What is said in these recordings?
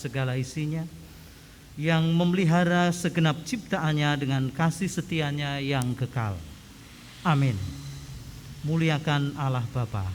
segala isinya, yang memelihara segenap ciptaannya dengan kasih setianya yang kekal. Amin. Muliakan Allah Bapa.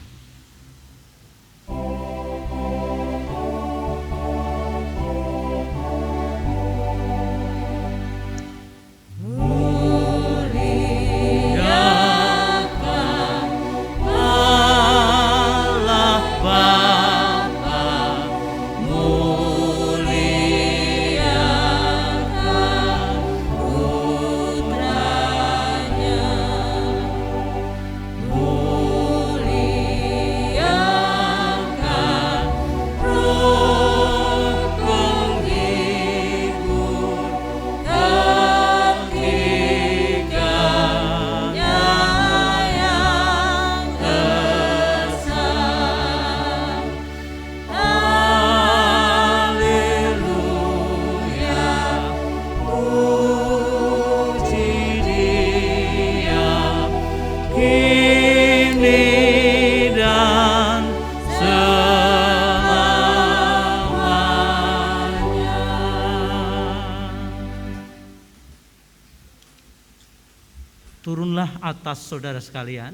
Turunlah atas saudara sekalian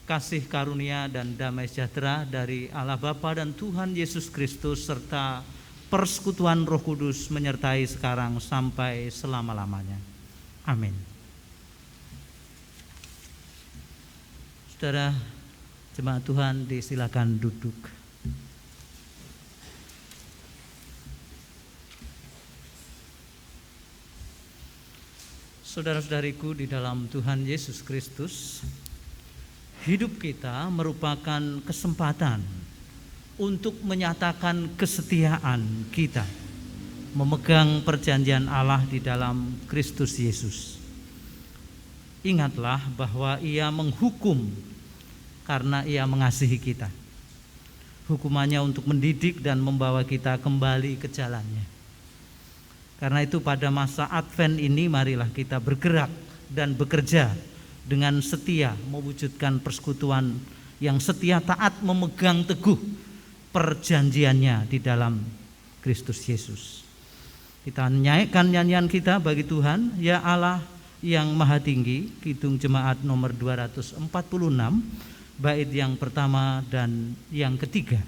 kasih karunia dan damai sejahtera dari Allah Bapa dan Tuhan Yesus Kristus serta persekutuan Roh Kudus menyertai sekarang sampai selama-lamanya. Amin. Saudara jemaat Tuhan, disilakan duduk. Saudara-saudariku di dalam Tuhan Yesus Kristus, hidup kita merupakan kesempatan untuk menyatakan kesetiaan kita memegang perjanjian Allah di dalam Kristus Yesus. Ingatlah bahwa Ia menghukum karena Ia mengasihi kita. Hukumannya untuk mendidik dan membawa kita kembali ke jalannya. Karena itu pada masa Advent ini marilah kita bergerak dan bekerja dengan setia mewujudkan persekutuan yang setia taat memegang teguh perjanjiannya di dalam Kristus Yesus. Kita nyanyikan nyanyian kita bagi Tuhan, Ya Allah yang Maha Tinggi, Kidung Jemaat nomor 246, bait yang pertama dan yang ketiga.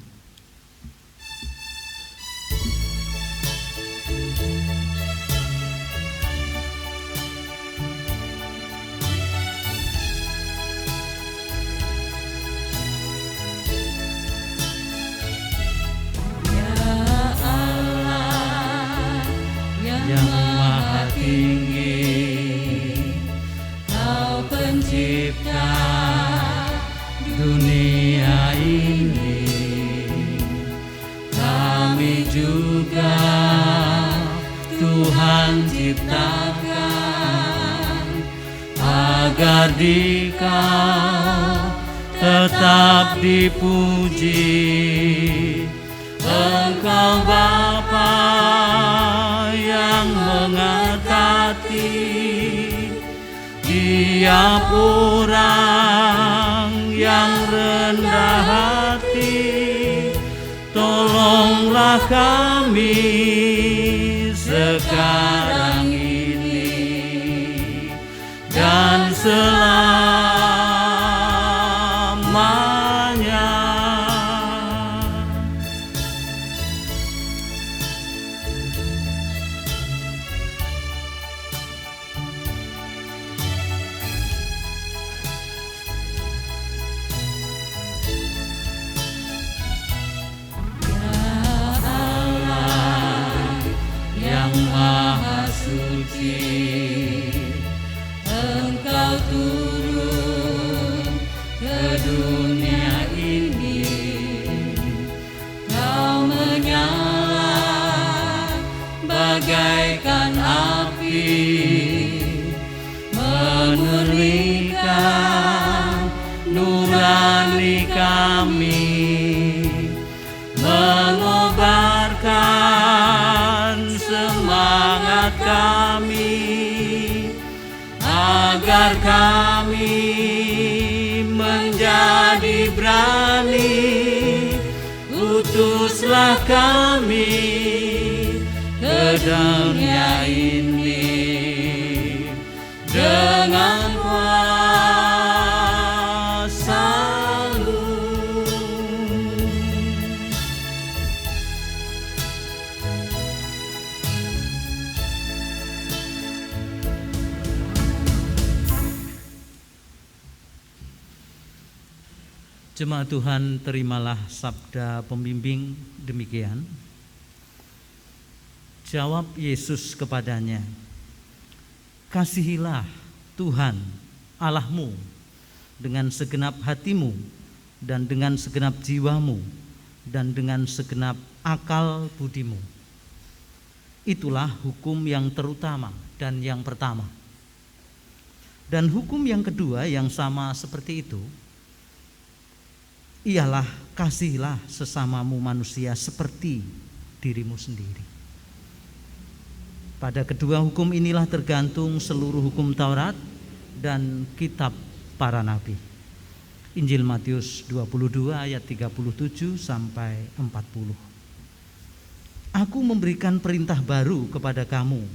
Yang Maha Tinggi, Kau pencipta dunia ini, kami juga Tuhan ciptakan agar di Kau tetap dipuji. Engkau Bapa yang mengerti tiap orang yang rendah hati. Tolonglah kami sekarang ini dan selamanya. Maha suci, Engkau turun ke dunia ini. Kau menyala bagaikan api, menurunkan nurani kami, mengobarkan semangat kami, agar kami menjadi berani. Utuslah kami dunia ini dengan kuasa-Mu. Jemaat Tuhan, terimalah sabda pembimbing demikian. Jawab Yesus kepadanya, kasihilah Tuhan Allahmu dengan segenap hatimu dan dengan segenap jiwamu dan dengan segenap akal budimu. Itulah hukum yang terutama dan yang pertama. Dan hukum yang kedua yang sama seperti itu ialah kasihilah sesamamu manusia seperti dirimu sendiri. Pada kedua hukum inilah tergantung seluruh hukum Taurat dan kitab para nabi. Injil Matius 22 ayat 37 sampai 40. Aku memberikan perintah baru kepada kamu,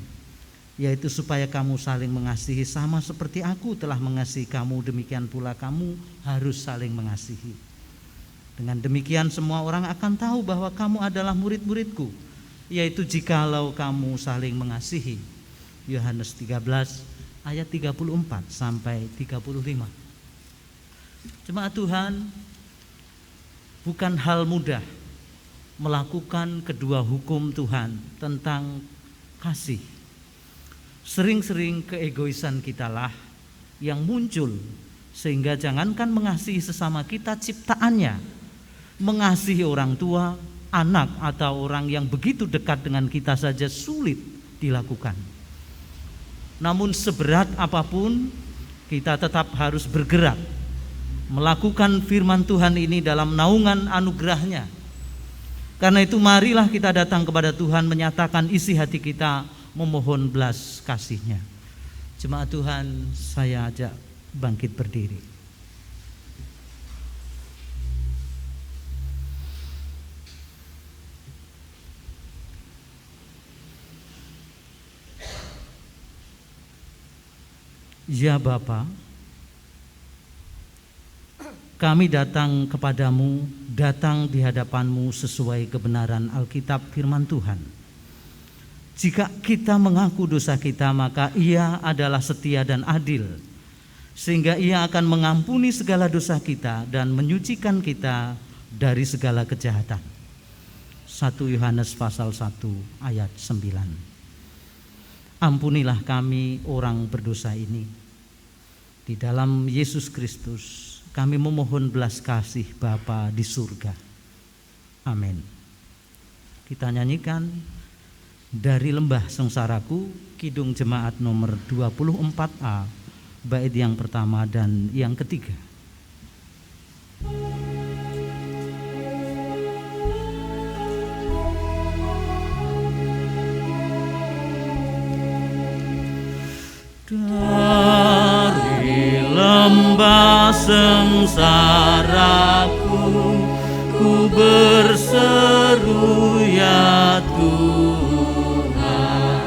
yaitu supaya kamu saling mengasihi sama seperti aku telah mengasihi kamu, demikian pula kamu harus saling mengasihi. Dengan demikian semua orang akan tahu bahwa kamu adalah murid-muridku, yaitu jikalau kamu saling mengasihi. Yohanes 13 ayat 34 sampai 35. Jemaat Tuhan, bukan hal mudah melakukan kedua hukum Tuhan tentang kasih. Sering-sering keegoisan kitalah yang muncul, sehingga jangankan mengasihi sesama kita ciptaannya, mengasihi orang tua, anak, atau orang yang begitu dekat dengan kita saja sulit dilakukan. Namun seberat apapun, kita tetap harus bergerak melakukan firman Tuhan ini dalam naungan anugerah-Nya. Karena itu marilah kita datang kepada Tuhan, menyatakan isi hati kita, memohon belas kasih-Nya. Jemaat Tuhan, saya ajak bangkit berdiri. Ya Bapa, kami datang kepadamu, datang di hadapanmu sesuai kebenaran Alkitab firman Tuhan. Jika kita mengaku dosa kita, maka Ia adalah setia dan adil, sehingga Ia akan mengampuni segala dosa kita dan menyucikan kita dari segala kejahatan. 1 Yohanes pasal 1 ayat 9. Ampunilah kami orang berdosa ini. Di dalam Yesus Kristus kami memohon belas kasih Bapa di surga. Amin. Kita nyanyikan dari Lembah Sengsaraku, Kidung Jemaat nomor 24A, bait yang pertama dan yang ketiga. Dari lembah sengsaraku ku berseru, ya Tuhan,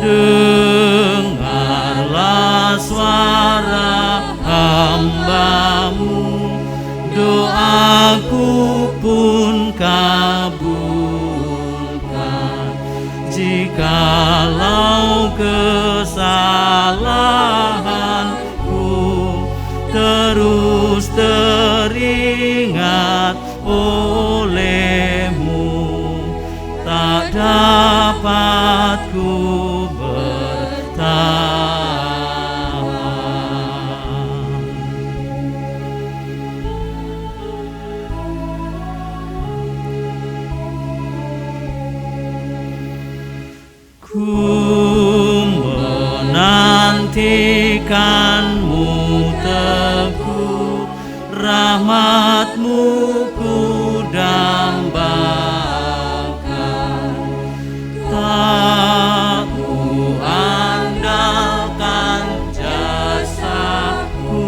dengarlah suara hamba-Mu, doaku pun kabulkan. Jikalau kesalahanku terus teringat oleh-Mu, tak dapat ku bertahan. Ku menantikan-Mu teguh, rahmat-Mu ku dambakan. Tak ku andalkan jasaku,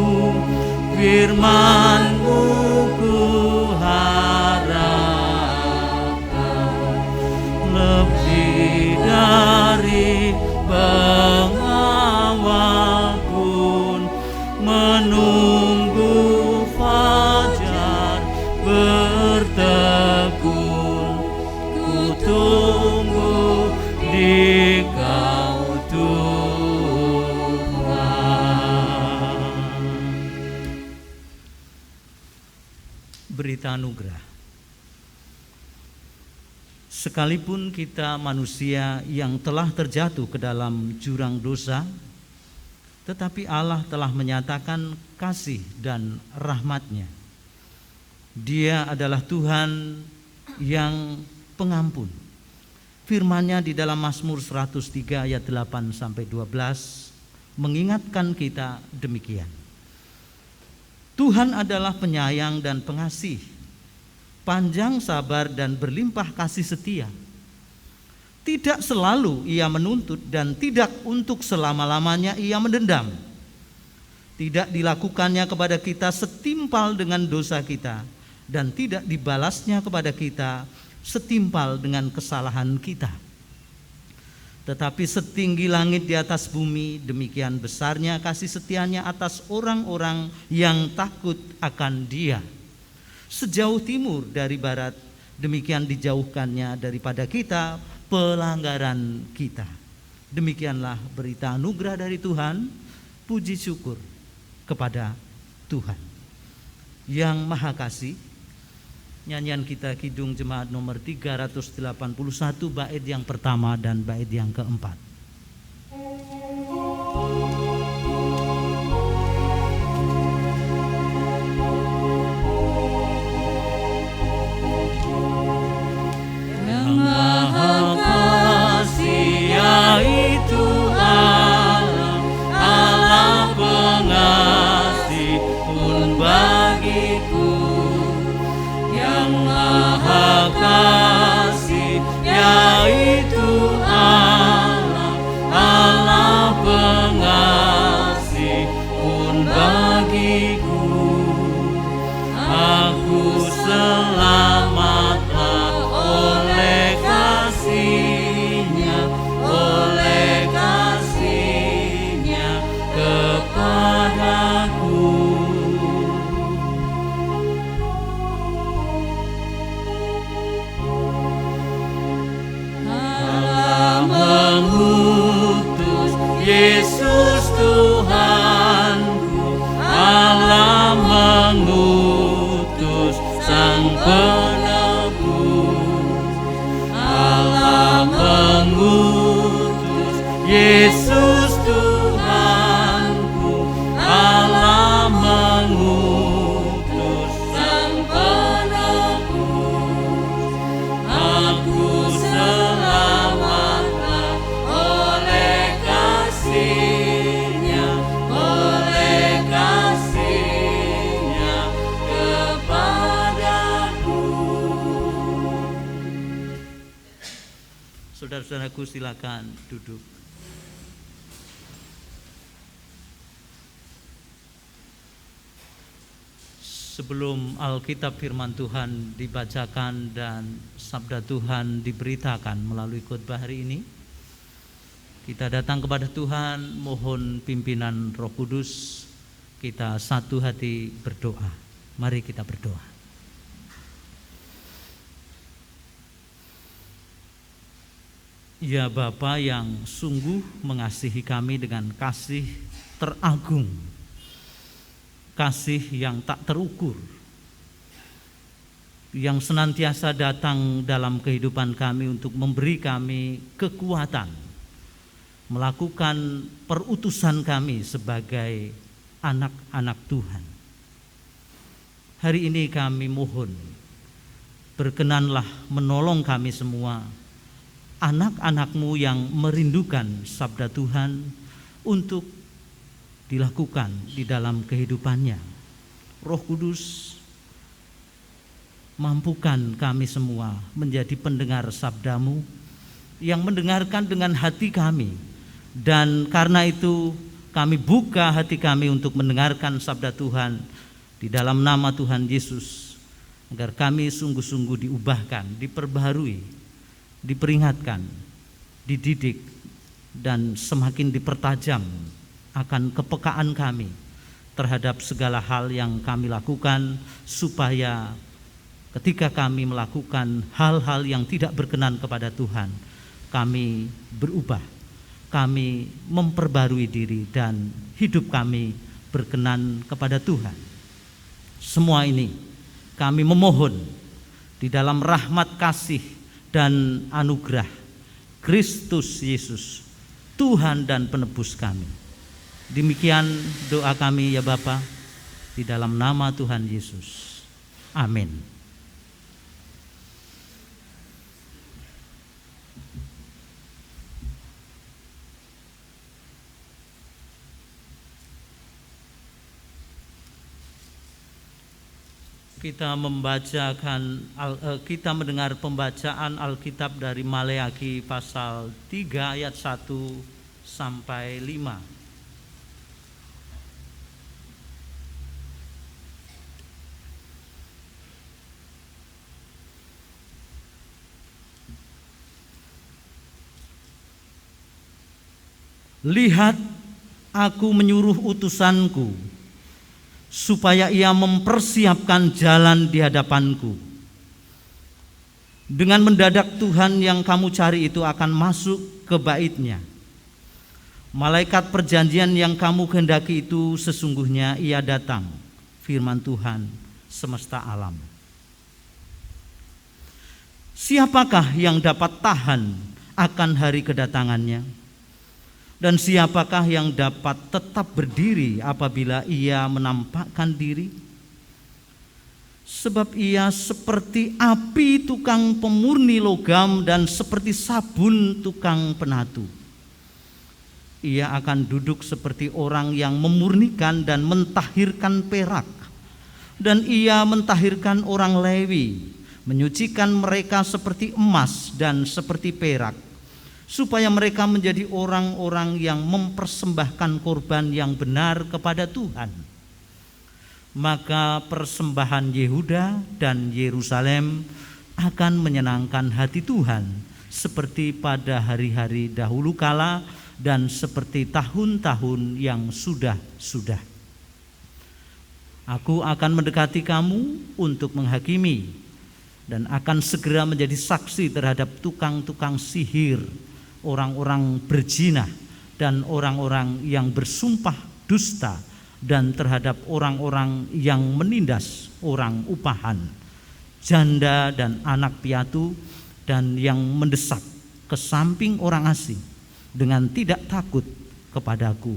firman-Mu ku harapkan. Lebih tunggu di Kau Tuhan. Berita anugerah. Sekalipun kita manusia yang telah terjatuh ke dalam jurang dosa, tetapi Allah telah menyatakan kasih dan rahmat-Nya. Dia adalah Tuhan yang pengampun. Firman-Nya di dalam Mazmur 103 ayat 8 sampai 12 mengingatkan kita demikian. Tuhan adalah penyayang dan pengasih, panjang sabar dan berlimpah kasih setia. Tidak selalu Ia menuntut dan tidak untuk selama-lamanya Ia mendendam. Tidak dilakukannya kepada kita setimpal dengan dosa kita, dan tidak dibalasnya kepada kita setimpal dengan kesalahan kita. Tetapi setinggi langit di atas bumi, demikian besarnya kasih setia-Nya atas orang-orang yang takut akan Dia. Sejauh timur dari barat, demikian dijauhkannya daripada kita pelanggaran kita. Demikianlah berita anugerah dari Tuhan. Puji syukur kepada Tuhan yang Maha Kasih. Nyanyian kita Kidung Jemaat nomor 381, bait yang pertama dan bait yang keempat. Yaitu Allah pengasih pun bagiku, yang Maha Kasih, yaitu Allah pengasih pun bagiku. Aku selamatlah oleh kasih-Nya, oleh kasih-Nya kepadaku. Allah mengutus Yesus Tuhanku, Allah mengutus Sang Penebus, Allah mengutus Yesus Tuhanku, Allah mengutus Sang Penebus. Aku selamatlah oleh kasih-Nya, oleh kasih-Nya kepadaku. Saudara-saudaraku, silakan duduk. Sebelum Alkitab firman Tuhan dibacakan dan sabda Tuhan diberitakan melalui khotbah hari ini, kita datang kepada Tuhan, mohon pimpinan Roh Kudus. Kita satu hati berdoa. Mari kita berdoa. Ya Bapa yang sungguh mengasihi kami dengan kasih teragung, kasih yang tak terukur, yang senantiasa datang dalam kehidupan kami untuk memberi kami kekuatan, melakukan perutusan kami sebagai anak-anak Tuhan. Hari ini kami mohon, berkenanlah menolong kami semua, anak-anak-Mu yang merindukan sabda Tuhan untuk dilakukan di dalam kehidupannya. Roh Kudus, mampukan kami semua menjadi pendengar sabda-Mu yang mendengarkan dengan hati kami, dan karena itu kami buka hati kami untuk mendengarkan sabda Tuhan di dalam nama Tuhan Yesus, agar kami sungguh-sungguh diubahkan, diperbaharui, diperingatkan, dididik, dan semakin dipertajam akan kepekaan kami terhadap segala hal yang kami lakukan, supaya ketika kami melakukan hal-hal yang tidak berkenan kepada Tuhan, kami berubah, kami memperbarui diri dan hidup kami berkenan kepada Tuhan. Semua ini kami memohon di dalam rahmat kasih dan anugerah Kristus Yesus, Tuhan dan penebus kami. Demikian doa kami ya Bapa, di dalam nama Tuhan Yesus. Amin. Kita mendengar pembacaan Alkitab dari Maleakhi pasal 3 ayat 1 sampai 5. Lihat, aku menyuruh utusanku supaya ia mempersiapkan jalan di hadapanku. Dengan mendadak Tuhan yang kamu cari itu akan masuk ke bait-Nya. Malaikat perjanjian yang kamu kehendaki itu sesungguhnya ia datang, firman Tuhan semesta alam. Siapakah yang dapat tahan akan hari kedatangannya? Dan siapakah yang dapat tetap berdiri apabila ia menampakkan diri? Sebab ia seperti api tukang pemurni logam dan seperti sabun tukang penatu. Ia akan duduk seperti orang yang memurnikan dan mentahirkan perak. Dan ia mentahirkan orang Lewi, menyucikan mereka seperti emas dan seperti perak, supaya mereka menjadi orang-orang yang mempersembahkan korban yang benar kepada Tuhan. Maka persembahan Yehuda dan Yerusalem akan menyenangkan hati Tuhan, seperti pada hari-hari dahulu kala dan seperti tahun-tahun yang sudah-sudah. Aku akan mendekati kamu untuk menghakimi, dan akan segera menjadi saksi terhadap tukang-tukang sihir, orang-orang berzina dan orang-orang yang bersumpah dusta, dan terhadap orang-orang yang menindas orang upahan, janda dan anak piatu, dan yang mendesak ke samping orang asing dengan tidak takut kepadaku,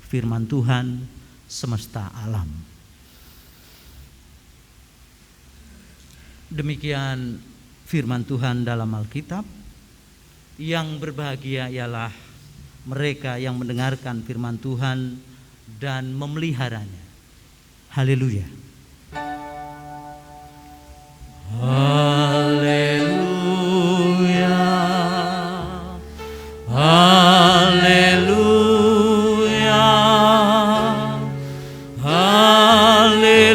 firman Tuhan semesta alam. Demikian firman Tuhan dalam Alkitab. Yang berbahagia ialah mereka yang mendengarkan firman Tuhan dan memeliharanya. Haleluya. Haleluya. Haleluya. Haleluya.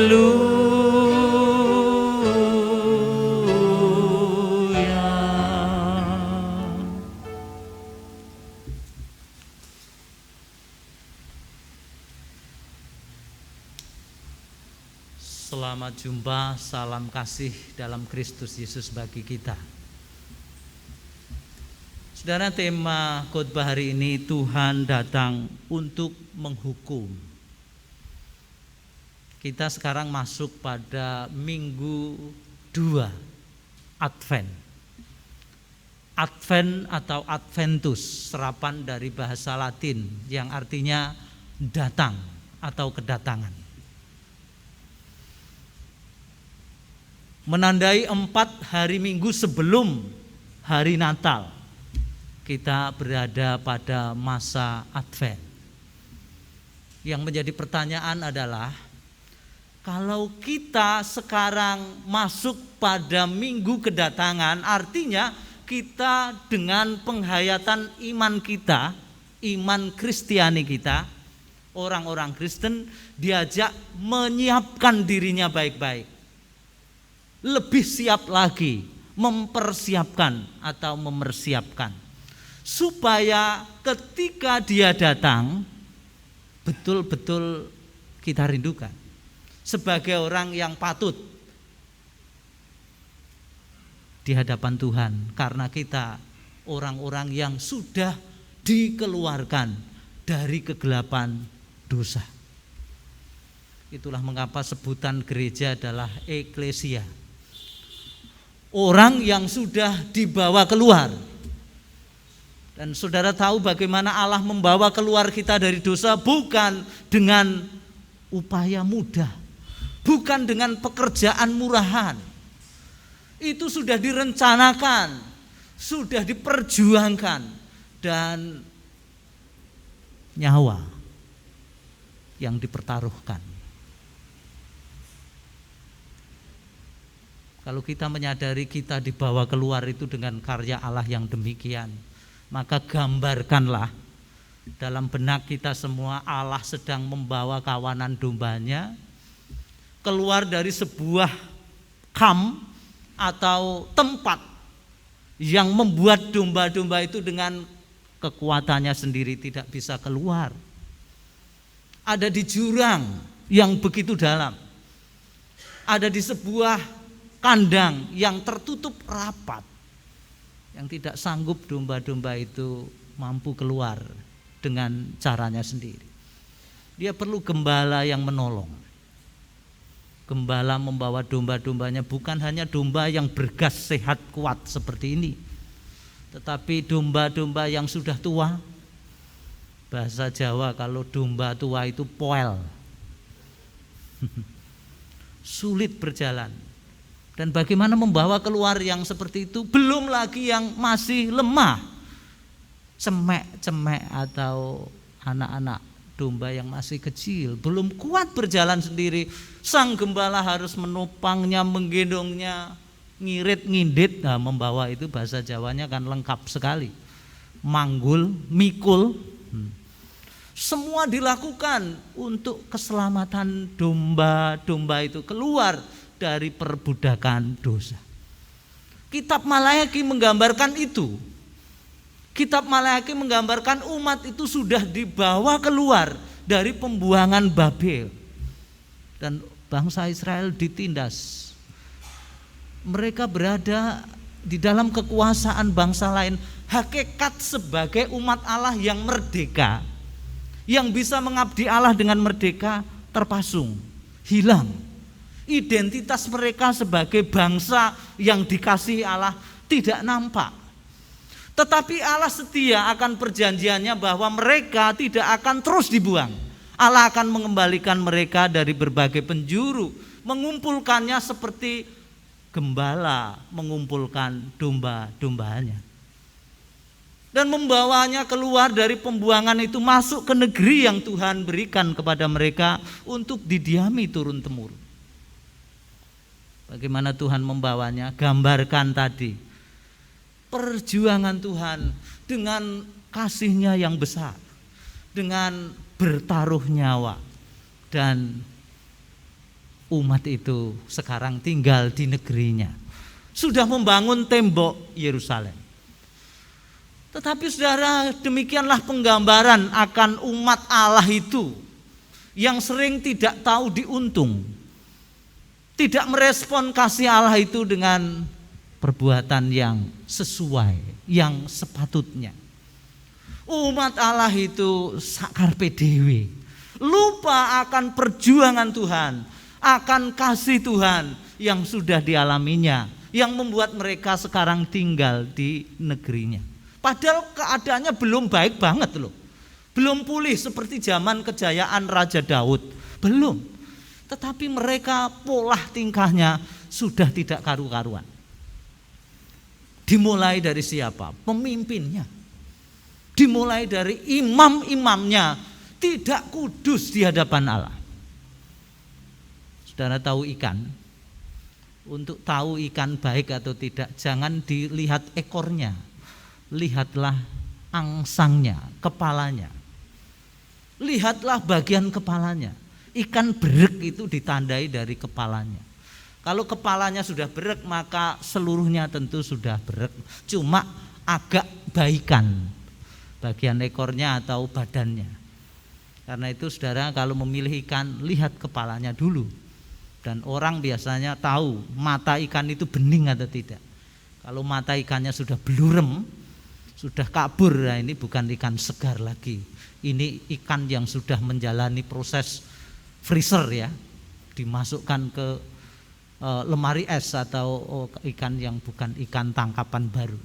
Selamat jumpa, salam kasih dalam Kristus Yesus bagi kita. Saudara, tema khotbah hari ini, Tuhan datang untuk menghukum. Kita sekarang masuk pada minggu 2 Advent. Advent atau Adventus, serapan dari bahasa Latin yang artinya datang atau kedatangan. Menandai 4 hari minggu sebelum hari Natal, kita berada pada masa Advent. Yang menjadi pertanyaan adalah, kalau kita sekarang masuk pada minggu kedatangan, artinya kita dengan penghayatan iman kita, iman Kristiani kita, orang-orang Kristen diajak menyiapkan dirinya baik-baik. Lebih siap lagi, mempersiapkan atau mempersiapkan, supaya ketika dia datang betul-betul kita rindukan sebagai orang yang patut di hadapan Tuhan karena kita orang-orang yang sudah dikeluarkan dari kegelapan dosa. Itulah mengapa sebutan gereja adalah eklesia. Orang yang sudah dibawa keluar. Dan saudara tahu bagaimana Allah membawa keluar kita dari dosa bukan dengan upaya mudah, bukan dengan pekerjaan murahan. Itu sudah direncanakan, sudah diperjuangkan, dan nyawa yang dipertaruhkan. Kalau kita menyadari kita dibawa keluar itu dengan karya Allah yang demikian, maka gambarkanlah dalam benak kita semua Allah sedang membawa kawanan dombanya keluar dari sebuah kamp atau tempat yang membuat domba-domba itu dengan kekuatannya sendiri tidak bisa keluar. Ada di jurang yang begitu dalam, ada di sebuah kandang yang tertutup rapat, yang tidak sanggup domba-domba itu mampu keluar dengan caranya sendiri. Dia perlu gembala yang menolong. Gembala membawa domba-dombanya bukan hanya domba yang bergas, sehat, kuat seperti ini, tetapi domba-domba yang sudah tua. Bahasa Jawa kalau domba tua itu poel, sulit berjalan. Dan bagaimana membawa keluar yang seperti itu? Belum lagi yang masih lemah, cemek-cemek atau anak-anak domba yang masih kecil, belum kuat berjalan sendiri. Sang gembala harus menopangnya, menggendongnya, ngirit-ngindit. Nah, membawa itu bahasa Jawanya kan lengkap sekali. Manggul, mikul, semua dilakukan untuk keselamatan domba-domba itu keluar dari perbudakan dosa. Kitab Malayaki menggambarkan itu. Kitab Malayaki menggambarkan umat itu sudah dibawa keluar dari pembuangan Babel. Dan bangsa Israel ditindas. Mereka berada di dalam kekuasaan bangsa lain. Hakikat sebagai umat Allah yang merdeka, yang bisa mengabdi Allah dengan merdeka, terpasung, hilang. Identitas mereka sebagai bangsa yang dikasihi Allah tidak nampak. Tetapi Allah setia akan perjanjiannya bahwa mereka tidak akan terus dibuang. Allah akan mengembalikan mereka dari berbagai penjuru, mengumpulkannya seperti gembala mengumpulkan domba-dombanya. Dan membawanya keluar dari pembuangan itu masuk ke negeri yang Tuhan berikan kepada mereka untuk didiami turun-temurun. Bagaimana Tuhan membawanya? Gambarkan tadi perjuangan Tuhan dengan kasih-Nya yang besar, dengan bertaruh nyawa, dan umat itu sekarang tinggal di negerinya, sudah membangun tembok Yerusalem. Tetapi saudara, demikianlah penggambaran akan umat Allah itu yang sering tidak tahu diuntung, tidak merespon kasih Allah itu dengan perbuatan yang sesuai, yang sepatutnya. Umat Allah itu sakarpe dewe, lupa akan perjuangan Tuhan, akan kasih Tuhan yang sudah dialaminya, yang membuat mereka sekarang tinggal di negerinya. Padahal keadaannya belum baik banget loh, belum pulih seperti zaman kejayaan Raja Daud, belum. Tetapi mereka pola tingkahnya sudah tidak karu-karuan. Dimulai dari siapa? Pemimpinnya. Dimulai dari imam-imamnya tidak kudus di hadapan Allah. Saudara tahu ikan? Untuk tahu ikan baik atau tidak, jangan dilihat ekornya. Lihatlah angsangnya, kepalanya. Lihatlah bagian kepalanya. Ikan berek itu ditandai dari kepalanya. Kalau kepalanya sudah berek, maka seluruhnya tentu sudah berek. Cuma agak baikan bagian ekornya atau badannya. Karena itu saudara, kalau memilih ikan, lihat kepalanya dulu. Dan orang biasanya tahu mata ikan itu bening atau tidak Kalau mata ikannya sudah blurem, sudah kabur, nah ini bukan ikan segar lagi. Ini ikan yang sudah menjalani proses freezer ya, dimasukkan ke lemari es atau ikan yang bukan ikan tangkapan baru.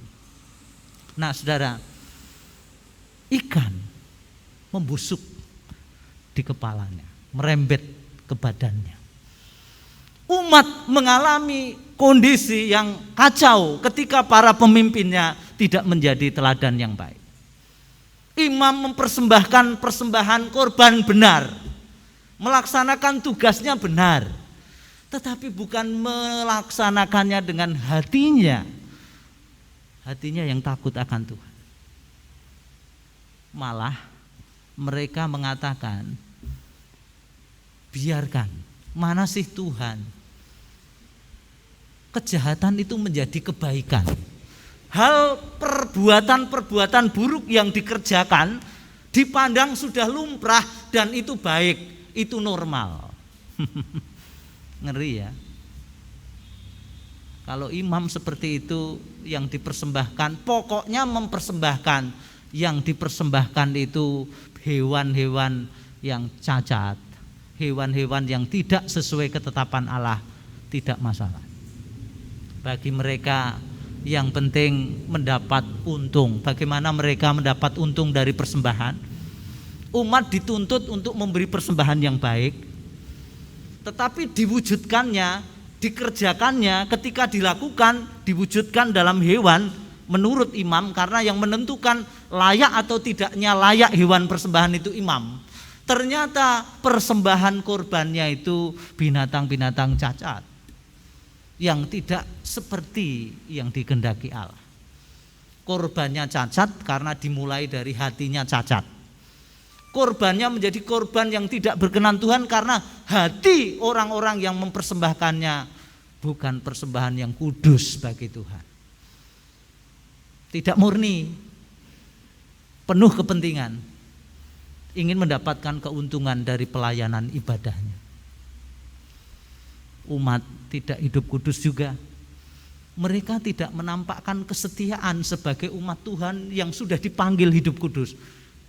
Nah saudara, ikan membusuk di kepalanya, merembet ke badannya. Umat mengalami kondisi yang kacau ketika para pemimpinnya tidak menjadi teladan yang baik. Imam mempersembahkan persembahan korban benar, melaksanakan tugasnya benar, tetapi bukan melaksanakannya dengan hatinya yang takut akan Tuhan. Malah mereka mengatakan, biarkan, mana sih Tuhan? Kejahatan itu menjadi kebaikan. Hal perbuatan-perbuatan buruk yang dikerjakan dipandang sudah lumrah dan itu baik, itu normal. Ngeri ya. Kalau imam seperti itu yang dipersembahkan, pokoknya mempersembahkan, yang dipersembahkan itu hewan-hewan yang cacat, hewan-hewan yang tidak sesuai ketetapan Allah, tidak masalah. Bagi mereka yang penting mendapat untung. Bagaimana mereka mendapat untung dari persembahan? Umat dituntut untuk memberi persembahan yang baik, tetapi diwujudkannya, dikerjakannya, ketika dilakukan, diwujudkan dalam hewan menurut imam, karena yang menentukan layak atau tidaknya layak hewan persembahan itu imam. Ternyata persembahan korbannya itu binatang-binatang cacat yang tidak seperti yang dikehendaki Allah. Korbannya cacat karena dimulai dari hatinya cacat. Korbannya menjadi korban yang tidak berkenan Tuhan karena hati orang-orang yang mempersembahkannya bukan persembahan yang kudus bagi Tuhan. Tidak murni, penuh kepentingan, ingin mendapatkan keuntungan dari pelayanan ibadahnya. Umat tidak hidup kudus juga. Mereka tidak menampakkan kesetiaan sebagai umat Tuhan yang sudah dipanggil hidup kudus.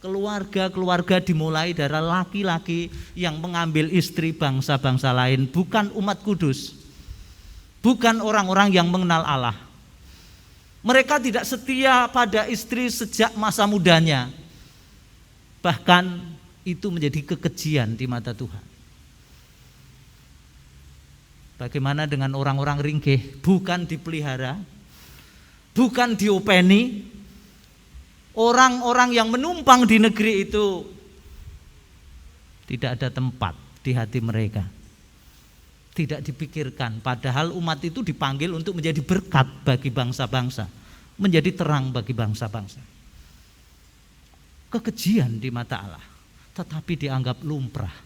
Keluarga-keluarga dimulai dari laki-laki yang mengambil istri bangsa-bangsa lain, bukan umat kudus, bukan orang-orang yang mengenal Allah. Mereka tidak setia pada istri sejak masa mudanya, bahkan itu menjadi kekejian di mata Tuhan. Bagaimana dengan orang-orang ringkih, bukan dipelihara, bukan diopeni. Orang-orang yang menumpang di negeri itu tidak ada tempat di hati mereka, tidak dipikirkan. Padahal umat itu dipanggil untuk menjadi berkat bagi bangsa-bangsa, menjadi terang bagi bangsa-bangsa. Kekejian di mata Allah, tetapi dianggap lumrah.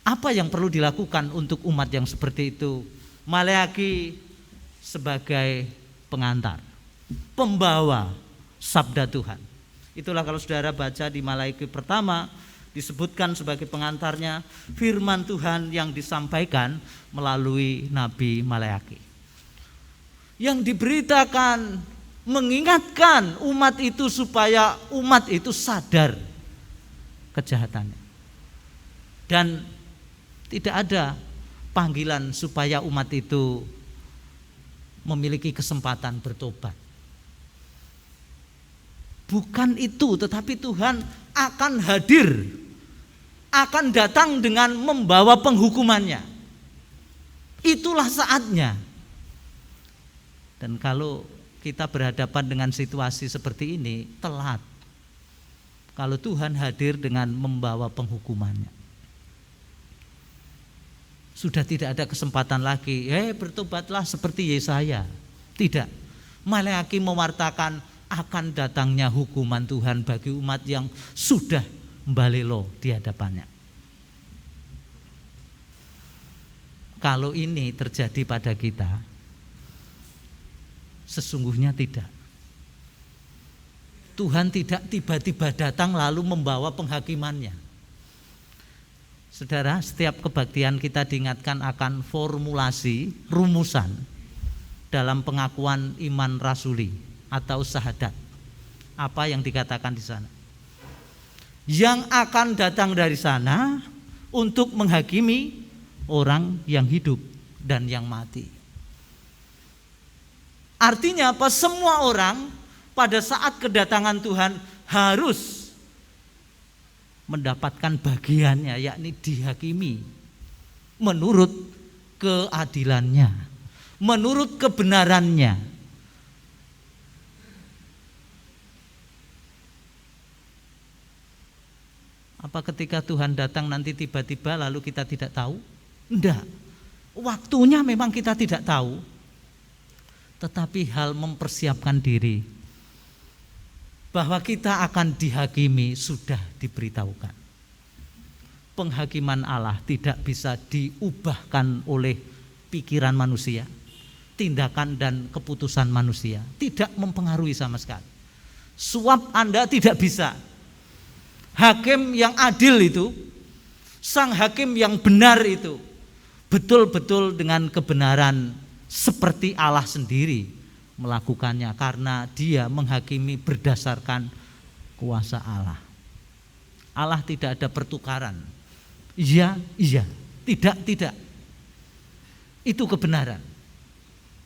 Apa yang perlu dilakukan untuk umat yang seperti itu? Maleaki sebagai pengantar, pembawa sabda Tuhan. Itulah kalau saudara baca di Maleaki pertama, disebutkan sebagai pengantarnya firman Tuhan yang disampaikan melalui Nabi Maleaki, yang diberitakan mengingatkan umat itu supaya umat itu sadar kejahatannya. Dan tidak ada panggilan supaya umat itu memiliki kesempatan bertobat. Bukan itu, tetapi Tuhan akan hadir, akan datang dengan membawa penghukumannya. Itulah saatnya. Dan kalau kita berhadapan dengan situasi seperti ini, telat. Kalau Tuhan hadir dengan membawa penghukumannya, sudah tidak ada kesempatan lagi, bertobatlah seperti Yesaya. Tidak. Maleaki mewartakan akan datangnya hukuman Tuhan bagi umat yang sudah mbalelo di hadapannya. Kalau ini terjadi pada kita, sesungguhnya tidak. Tuhan tidak tiba-tiba datang lalu membawa penghakimannya. Saudara, setiap kebaktian kita diingatkan akan formulasi, rumusan dalam pengakuan iman rasuli atau syahadat. Apa yang dikatakan di sana? Yang akan datang dari sana untuk menghakimi orang yang hidup dan yang mati. Artinya apa? Semua orang pada saat kedatangan Tuhan harus mendapatkan bagiannya, yakni dihakimi menurut keadilannya, menurut kebenarannya. Apa ketika Tuhan datang nanti tiba-tiba lalu kita tidak tahu? Enggak. Waktunya memang kita tidak tahu. Tetapi hal mempersiapkan diri bahwa kita akan dihakimi sudah diberitahukan. Penghakiman Allah tidak bisa diubahkan oleh pikiran manusia, tindakan dan keputusan manusia, tidak mempengaruhi sama sekali. Suap Anda tidak bisa. Hakim yang adil itu, sang hakim yang benar itu, betul-betul dengan kebenaran seperti Allah sendiri melakukannya, karena dia menghakimi berdasarkan kuasa Allah. Allah tidak ada pertukaran. Iya, iya, tidak, tidak. Itu kebenaran.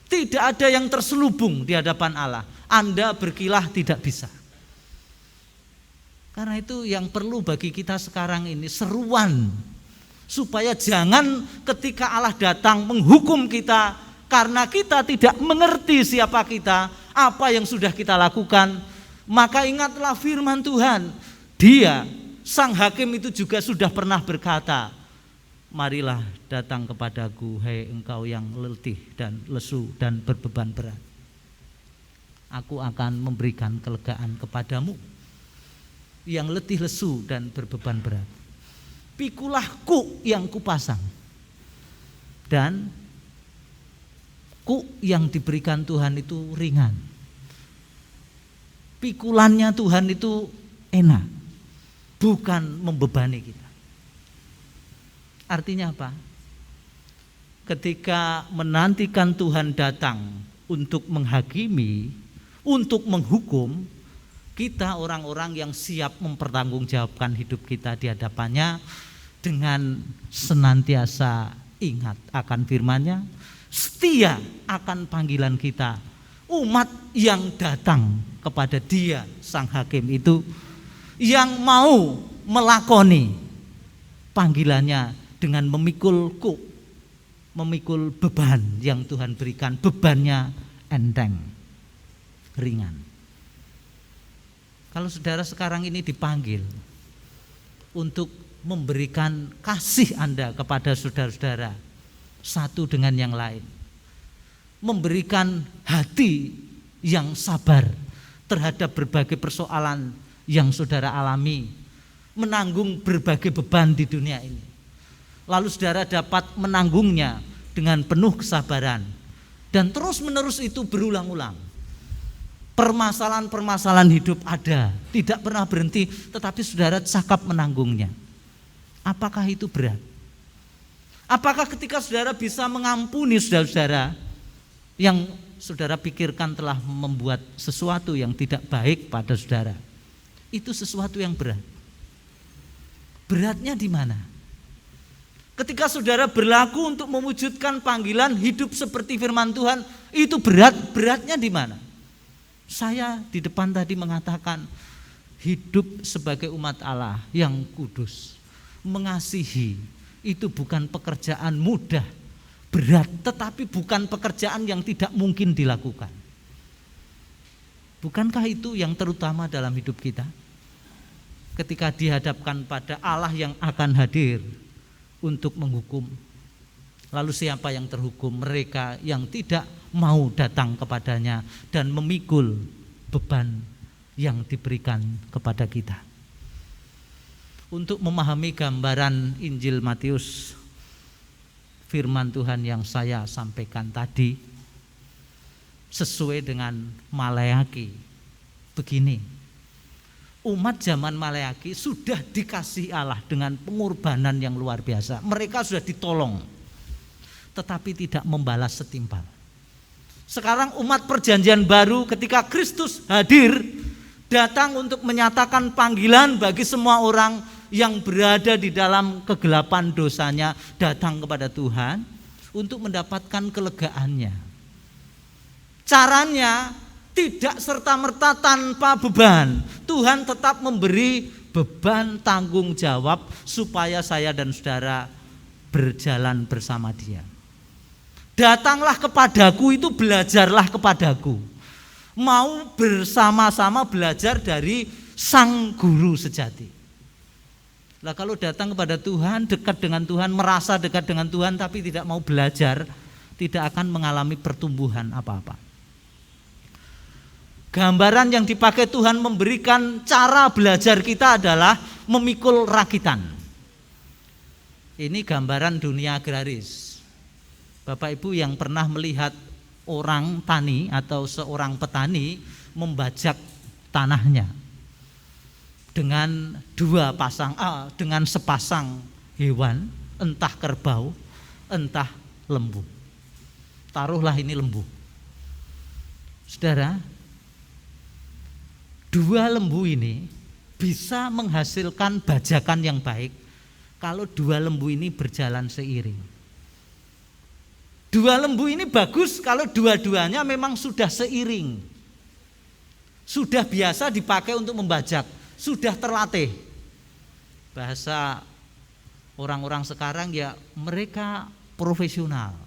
Tidak ada yang terselubung di hadapan Allah. Anda berkilah tidak bisa. Karena itu yang perlu bagi kita sekarang ini seruan, supaya jangan ketika Allah datang menghukum kita karena kita tidak mengerti siapa kita, apa yang sudah kita lakukan. Maka ingatlah firman Tuhan. Dia, sang hakim itu juga sudah pernah berkata, marilah datang kepadaku, hai engkau yang letih dan lesu dan berbeban berat. Aku akan memberikan kelegaan kepadamu yang letih lesu dan berbeban berat. Pikulah kuk yang kupasang, dan kuk yang diberikan Tuhan itu ringan. Pikulannya Tuhan itu enak, bukan membebani kita. Artinya apa? Ketika menantikan Tuhan datang untuk menghakimi, untuk menghukum, kita orang-orang yang siap mempertanggungjawabkan hidup kita di hadapannya dengan senantiasa ingat akan firman-Nya, setia akan panggilan kita. Umat yang datang kepada Dia, sang hakim itu, yang mau melakoni panggilannya dengan memikul kuk, memikul beban yang Tuhan berikan. Bebannya enteng, ringan. Kalau saudara sekarang ini dipanggil untuk memberikan kasih Anda kepada saudara-saudara satu dengan yang lain, memberikan hati yang sabar terhadap berbagai persoalan yang saudara alami, menanggung berbagai beban di dunia ini, lalu saudara dapat menanggungnya dengan penuh kesabaran, dan terus menerus itu berulang-ulang. Permasalahan-permasalahan hidup ada, tidak pernah berhenti, tetapi saudara cakap menanggungnya. Apakah itu berat? Apakah ketika saudara bisa mengampuni saudara-saudara yang saudara pikirkan telah membuat sesuatu yang tidak baik pada saudara, itu sesuatu yang berat? Beratnya di mana? Ketika saudara berlaku untuk mewujudkan panggilan hidup seperti firman Tuhan, itu beratnya di mana? Saya di depan tadi mengatakan, hidup sebagai umat Allah yang kudus, mengasihi, itu bukan pekerjaan mudah, berat, tetapi bukan pekerjaan yang tidak mungkin dilakukan. Bukankah itu yang terutama dalam hidup kita? Ketika dihadapkan pada Allah yang akan hadir untuk menghukum, lalu siapa yang terhukum? Mereka yang tidak mau datang kepadanya dan memikul beban yang diberikan kepada kita. Untuk memahami gambaran Injil Matius, firman Tuhan yang saya sampaikan tadi sesuai dengan Maleaki begini. Umat zaman Maleaki sudah dikasih Allah dengan pengorbanan yang luar biasa. Mereka sudah ditolong, tetapi tidak membalas setimpal. Sekarang umat perjanjian baru ketika Kristus hadir, datang untuk menyatakan panggilan bagi semua orang yang berada di dalam kegelapan dosanya, datang kepada Tuhan untuk mendapatkan kelegaannya. Caranya tidak serta-merta tanpa beban. Tuhan tetap memberi beban tanggung jawab supaya saya dan saudara berjalan bersama Dia. Datanglah kepadaku itu belajarlah kepadaku. Mau bersama-sama belajar dari Sang Guru sejati. Lah kalau datang kepada Tuhan, dekat dengan Tuhan, merasa dekat dengan Tuhan tapi tidak mau belajar, tidak akan mengalami pertumbuhan apa-apa. Gambaran yang dipakai Tuhan memberikan cara belajar kita adalah memikul rakitan. Ini gambaran dunia agraris. Bapak Ibu yang pernah melihat orang tani atau seorang petani membajak tanahnya dengan dengan sepasang hewan, entah kerbau, entah lembu. Taruhlah ini lembu. Saudara, dua lembu ini bisa menghasilkan bajakan yang baik kalau dua lembu ini berjalan seiring. Dua lembu ini bagus kalau dua-duanya memang sudah seiring. Sudah biasa dipakai untuk membajak, sudah terlatih. Bahasa orang-orang sekarang ya mereka profesional.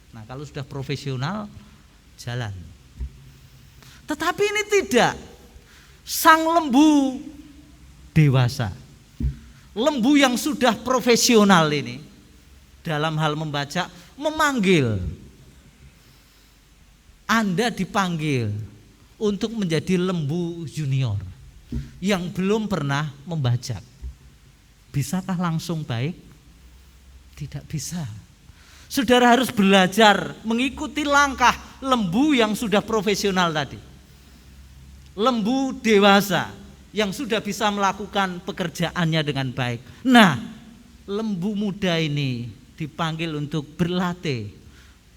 Nah, kalau sudah profesional jalan. Tetapi ini tidak. Sang lembu dewasa. Lembu yang sudah profesional ini dalam hal membajak memanggil. Anda dipanggil untuk menjadi lembu junior yang belum pernah membajak. Bisakah langsung baik? Tidak bisa. Saudara harus belajar mengikuti langkah lembu yang sudah profesional tadi. Lembu dewasa yang sudah bisa melakukan pekerjaannya dengan baik. Nah, lembu muda ini dipanggil untuk berlatih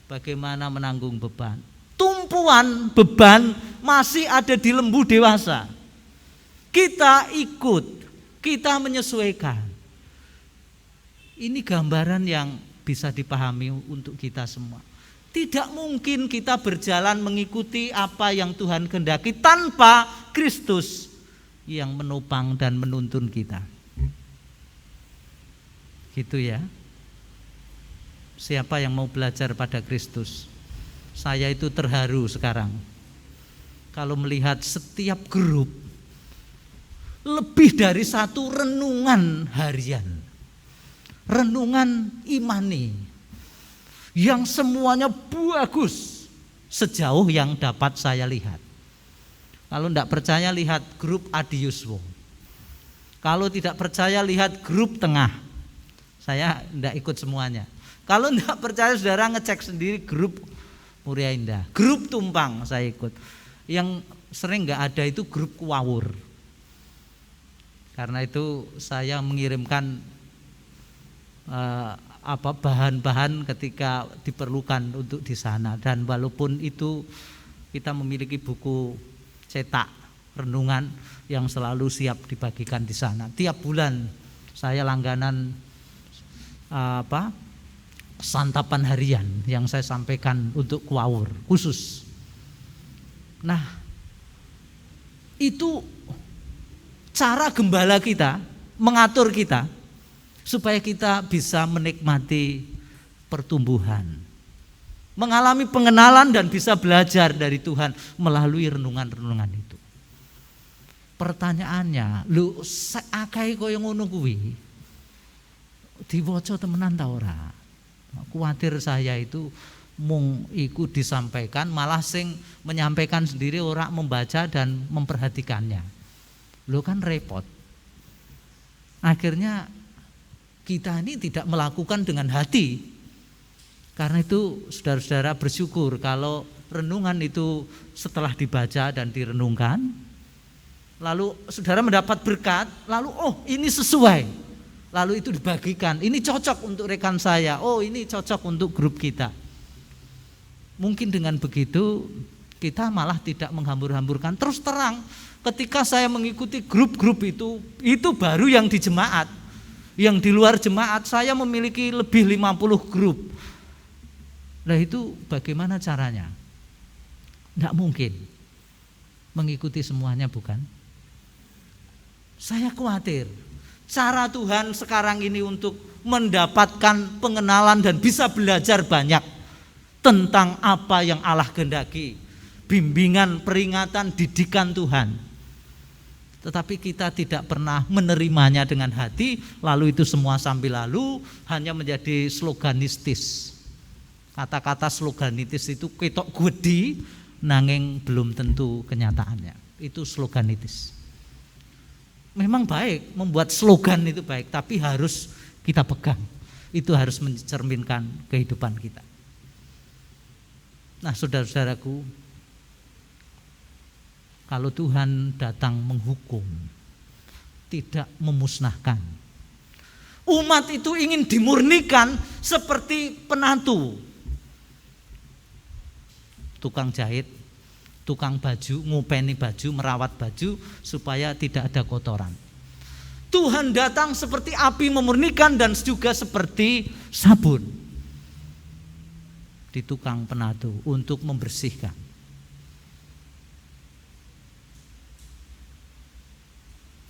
bagaimana menanggung beban. Tumpuan beban masih ada di lembu dewasa. Kita ikut, kita menyesuaikan. Ini gambaran yang bisa dipahami untuk kita semua. Tidak mungkin kita berjalan mengikuti apa yang Tuhan kehendaki tanpa Kristus yang menopang dan menuntun kita. Gitu ya. Siapa yang mau belajar pada Kristus? Saya itu terharu sekarang kalau melihat setiap grup lebih dari satu renungan harian, renungan imani yang semuanya bagus sejauh yang dapat saya lihat. Kalau tidak percaya lihat grup Adi Yuswo. Kalau tidak percaya lihat grup tengah. Saya tidak ikut semuanya. Kalau tidak percaya saudara ngecek sendiri grup Muria Indah, grup Tumpang saya ikut. Yang sering nggak ada itu grup Kuwawur. Karena itu saya mengirimkan bahan-bahan ketika diperlukan untuk di sana. Dan walaupun itu kita memiliki buku cetak renungan yang selalu siap dibagikan di sana. Tiap bulan saya langganan santapan harian yang saya sampaikan untuk Kuwawur khusus. Nah, itu cara gembala kita mengatur kita supaya kita bisa menikmati pertumbuhan, mengalami pengenalan dan bisa belajar dari Tuhan melalui renungan-renungan itu. Pertanyaannya, lho akeh koyo ngono kuwi diwaca temenan ta ora? Kuatir saya itu mung iku disampaikan, malah sing menyampaikan sendiri orang membaca dan memperhatikannya. Lo kan repot. Akhirnya kita ini tidak melakukan dengan hati. Karena itu saudara-saudara bersyukur kalau renungan itu setelah dibaca dan direnungkan, lalu saudara mendapat berkat, lalu oh ini sesuai. Lalu itu dibagikan, ini cocok untuk rekan saya, oh ini cocok untuk grup kita. Mungkin dengan begitu kita malah tidak menghambur-hamburkan. Terus terang, ketika saya mengikuti grup-grup itu baru yang di jemaat. Yang di luar jemaat saya memiliki lebih 50 grup. Nah itu bagaimana caranya? Tidak mungkin mengikuti semuanya, bukan? Saya khawatir cara Tuhan sekarang ini untuk mendapatkan pengenalan dan bisa belajar banyak tentang apa yang Allah kehendaki, bimbingan, peringatan, didikan Tuhan. Tetapi kita tidak pernah menerimanya dengan hati, lalu itu semua sambil lalu hanya menjadi sloganistis. Kata-kata sloganitis itu ketok gede, nanging belum tentu kenyataannya. Itu sloganitis. Memang baik, membuat slogan itu baik, tapi harus kita pegang. Itu harus mencerminkan kehidupan kita. Nah, saudara-saudaraku, kalau Tuhan datang menghukum, tidak memusnahkan. Umat itu ingin dimurnikan seperti penatu. Tukang jahit, tukang baju, ngupeni baju, merawat baju supaya tidak ada kotoran. Tuhan datang seperti api memurnikan dan juga seperti sabun di tukang penatu untuk membersihkan.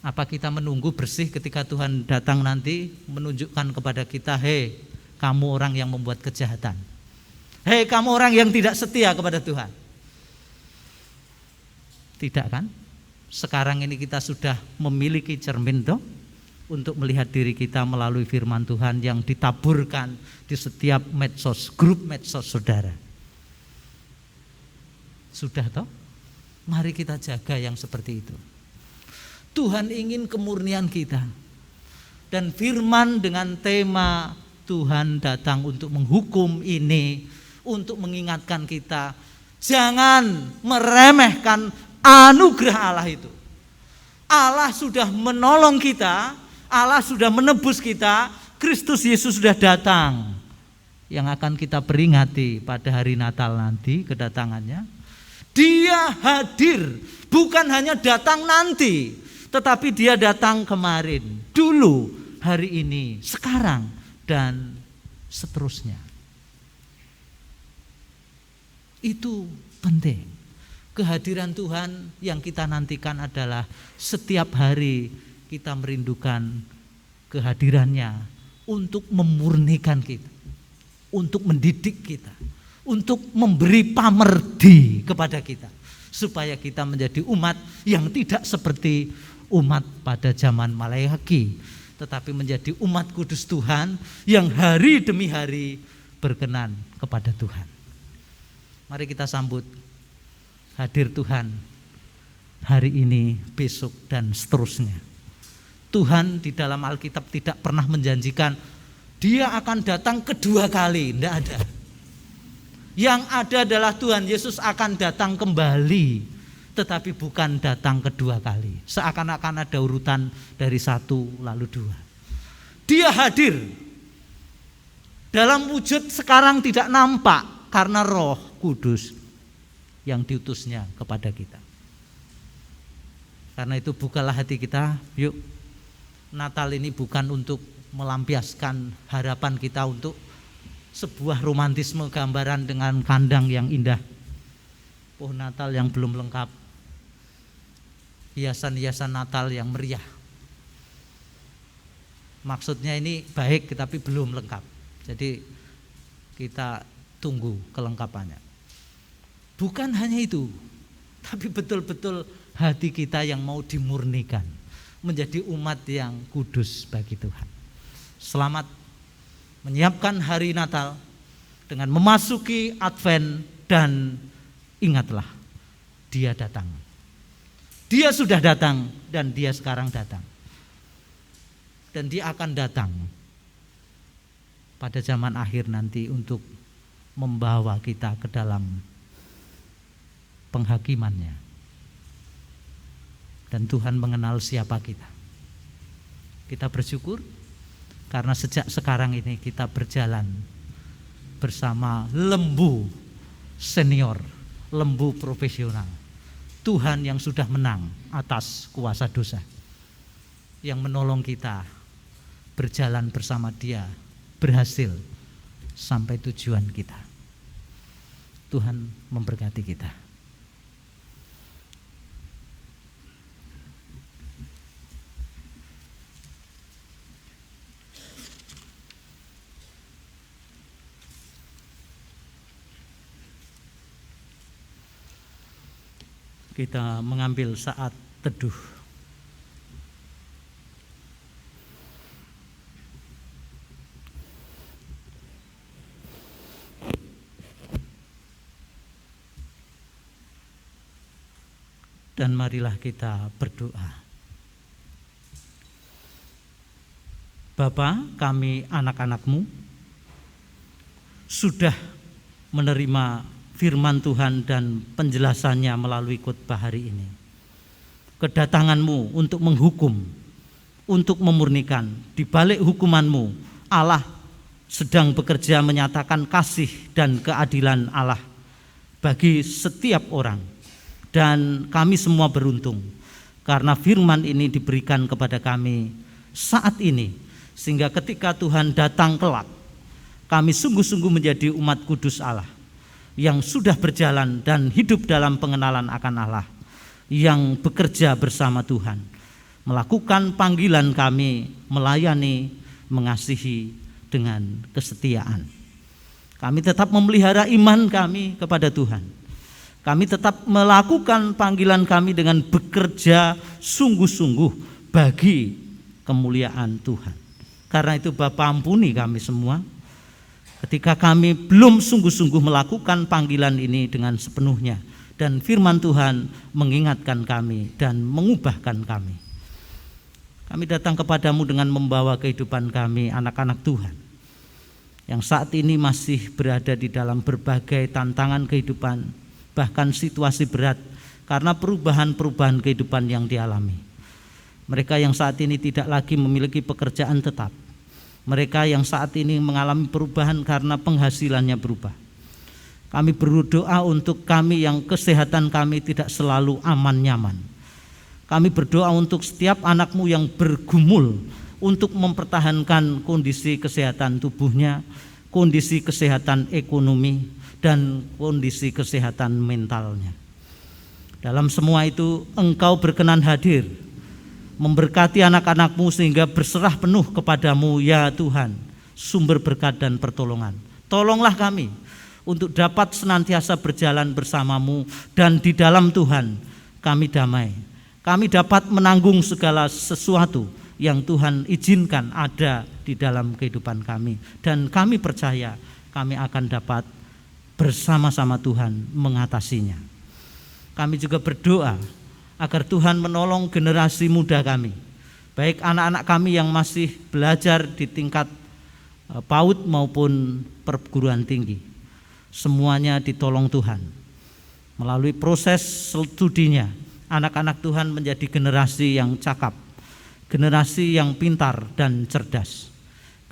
Apa kita menunggu bersih ketika Tuhan datang nanti menunjukkan kepada kita, hei kamu orang yang membuat kejahatan, hei kamu orang yang tidak setia kepada Tuhan? Tidak kan? Sekarang ini kita sudah memiliki cermin toh untuk melihat diri kita melalui firman Tuhan yang ditaburkan di setiap medsos, grup medsos saudara. Sudah toh? Mari kita jaga yang seperti itu. Tuhan ingin kemurnian kita. Dan firman dengan tema Tuhan datang untuk menghukum ini, untuk mengingatkan kita, jangan meremehkan anugerah Allah itu. Allah sudah menolong kita, Allah sudah menebus kita, Kristus Yesus sudah datang. Yang akan kita peringati pada hari Natal nanti kedatangannya. Dia hadir, bukan hanya datang nanti, tetapi dia datang kemarin, dulu, hari ini, sekarang, dan seterusnya. Itu penting. Kehadiran Tuhan yang kita nantikan adalah setiap hari kita merindukan kehadirannya untuk memurnikan kita, untuk mendidik kita, untuk memberi pamerdi kepada kita, supaya kita menjadi umat yang tidak seperti umat pada zaman Maleaki, tetapi menjadi umat kudus Tuhan yang hari demi hari berkenan kepada Tuhan. Mari kita sambut hadir Tuhan hari ini, besok, dan seterusnya. Tuhan di dalam Alkitab tidak pernah menjanjikan dia akan datang kedua kali, tidak ada. Yang ada adalah Tuhan Yesus akan datang kembali, tetapi bukan datang kedua kali. Seakan-akan ada urutan dari satu lalu dua. Dia hadir dalam wujud sekarang tidak nampak karena Roh Kudus yang diutusnya kepada kita. Karena itu bukalah hati kita, yuk. Natal ini bukan untuk melampiaskan harapan kita untuk sebuah romantisme gambaran dengan kandang yang indah, pohon Natal yang belum lengkap, hiasan-hiasan Natal yang meriah. Maksudnya ini baik tetapi belum lengkap. Jadi kita tunggu kelengkapannya. Bukan hanya itu, tapi betul-betul hati kita yang mau dimurnikan menjadi umat yang kudus bagi Tuhan. Selamat menyiapkan hari Natal dengan memasuki Advent, dan ingatlah dia datang. Dia sudah datang dan dia sekarang datang. Dan dia akan datang pada zaman akhir nanti untuk membawa kita ke dalam penghakimannya. Dan Tuhan mengenal siapa kita. Kita bersyukur karena sejak sekarang ini kita berjalan bersama lembu senior, lembu profesional. Tuhan yang sudah menang atas kuasa dosa, yang menolong kita berjalan bersama Dia, berhasil sampai tujuan kita. Tuhan memberkati kita. Kita mengambil saat teduh. Dan marilah kita berdoa. Bapa, kami anak-anak-Mu sudah menerima firman Tuhan dan penjelasannya melalui khotbah hari ini. Kedatangan-Mu untuk menghukum, untuk memurnikan. Di balik hukuman-Mu, Allah sedang bekerja menyatakan kasih dan keadilan Allah bagi setiap orang. Dan kami semua beruntung karena firman ini diberikan kepada kami saat ini, sehingga ketika Tuhan datang kelak, kami sungguh-sungguh menjadi umat kudus Allah yang sudah berjalan dan hidup dalam pengenalan akan Allah, yang bekerja bersama Tuhan, melakukan panggilan kami melayani, mengasihi dengan kesetiaan. Kami tetap memelihara iman kami kepada Tuhan. Kami tetap melakukan panggilan kami dengan bekerja sungguh-sungguh bagi kemuliaan Tuhan. Karena itu Bapa, ampuni kami semua ketika kami belum sungguh-sungguh melakukan panggilan ini dengan sepenuhnya, dan firman Tuhan mengingatkan kami dan mengubahkan kami. Kami datang kepadamu dengan membawa kehidupan kami, anak-anak Tuhan, yang saat ini masih berada di dalam berbagai tantangan kehidupan, bahkan situasi berat karena perubahan-perubahan kehidupan yang dialami. Mereka yang saat ini tidak lagi memiliki pekerjaan tetap, mereka yang saat ini mengalami perubahan karena penghasilannya berubah. Kami berdoa untuk kami yang kesehatan kami tidak selalu aman nyaman. Kami berdoa untuk setiap anak-Mu yang bergumul untuk mempertahankan kondisi kesehatan tubuhnya, kondisi kesehatan ekonomi, dan kondisi kesehatan mentalnya. Dalam semua itu Engkau berkenan hadir, memberkati anak-anak-Mu sehingga berserah penuh kepadamu ya Tuhan, sumber berkat dan pertolongan. Tolonglah kami untuk dapat senantiasa berjalan bersama-Mu, dan di dalam Tuhan kami damai. Kami dapat menanggung segala sesuatu yang Tuhan izinkan ada di dalam kehidupan kami, dan kami percaya kami akan dapat bersama-sama Tuhan mengatasinya. Kami juga berdoa agar Tuhan menolong generasi muda kami, baik anak-anak kami yang masih belajar di tingkat PAUD maupun perguruan tinggi. Semuanya ditolong Tuhan. Melalui proses studinya, anak-anak Tuhan menjadi generasi yang cakap, generasi yang pintar dan cerdas,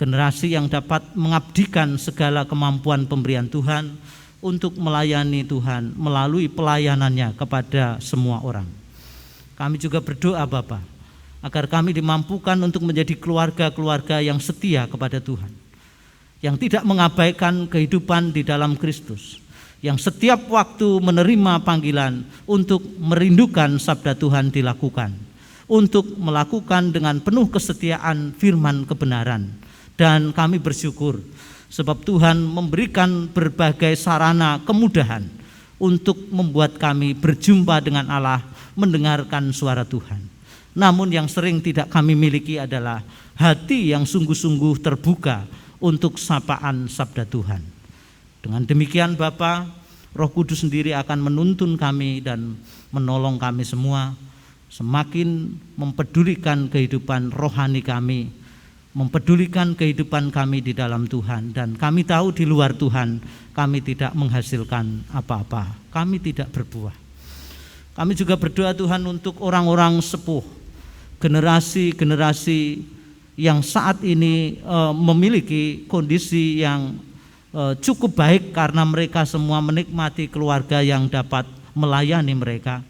generasi yang dapat mengabdikan segala kemampuan pemberian Tuhan untuk melayani Tuhan melalui pelayanannya kepada semua orang. Kami juga berdoa Bapa, agar kami dimampukan untuk menjadi keluarga-keluarga yang setia kepada Tuhan, yang tidak mengabaikan kehidupan di dalam Kristus, yang setiap waktu menerima panggilan untuk merindukan sabda Tuhan dilakukan, untuk melakukan dengan penuh kesetiaan firman kebenaran. Dan kami bersyukur sebab Tuhan memberikan berbagai sarana kemudahan untuk membuat kami berjumpa dengan Allah, mendengarkan suara Tuhan. Namun yang sering tidak kami miliki adalah hati yang sungguh-sungguh terbuka untuk sapaan sabda Tuhan. Dengan demikian Bapa, Roh Kudus sendiri akan menuntun kami dan menolong kami semua semakin mempedulikan kehidupan rohani kami, mempedulikan kehidupan kami di dalam Tuhan. Dan kami tahu di luar Tuhan kami tidak menghasilkan apa-apa, kami tidak berbuah. Kami juga berdoa Tuhan untuk orang-orang sepuh, generasi-generasi yang saat ini memiliki kondisi yang cukup baik karena mereka semua menikmati keluarga yang dapat melayani mereka,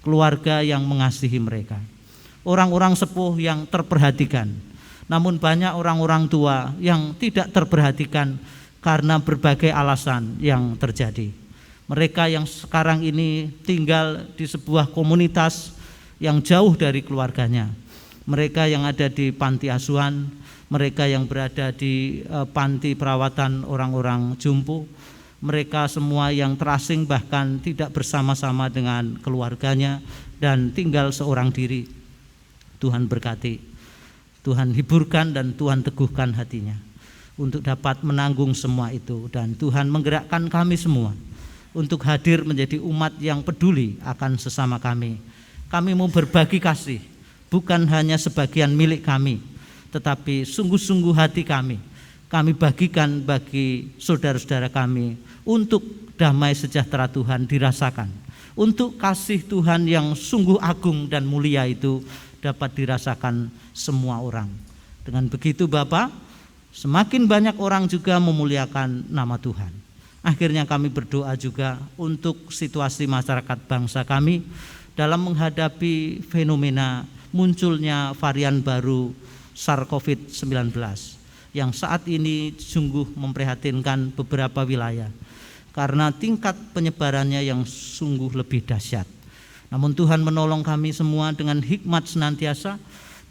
keluarga yang mengasihi mereka, orang-orang sepuh yang terperhatikan. Namun banyak orang-orang tua yang tidak terperhatikan karena berbagai alasan yang terjadi. Mereka yang sekarang ini tinggal di sebuah komunitas yang jauh dari keluarganya, mereka yang ada di panti asuhan, mereka yang berada di panti perawatan orang-orang jompo, mereka semua yang terasing bahkan tidak bersama-sama dengan keluarganya dan tinggal seorang diri. Tuhan berkati, Tuhan hiburkan dan Tuhan teguhkan hatinya untuk dapat menanggung semua itu, dan Tuhan menggerakkan kami semua untuk hadir menjadi umat yang peduli akan sesama kami. Kami mau berbagi kasih, bukan hanya sebagian milik kami, tetapi sungguh-sungguh hati kami bagikan bagi saudara-saudara kami, untuk damai sejahtera Tuhan dirasakan, untuk kasih Tuhan yang sungguh agung dan mulia itu dapat dirasakan semua orang. Dengan begitu Bapa, semakin banyak orang juga memuliakan nama Tuhan. Akhirnya kami berdoa juga untuk situasi masyarakat bangsa kami dalam menghadapi fenomena munculnya varian baru SARS-CoV-19 yang saat ini sungguh memprihatinkan beberapa wilayah karena tingkat penyebarannya yang sungguh lebih dahsyat. Namun Tuhan menolong kami semua dengan hikmat senantiasa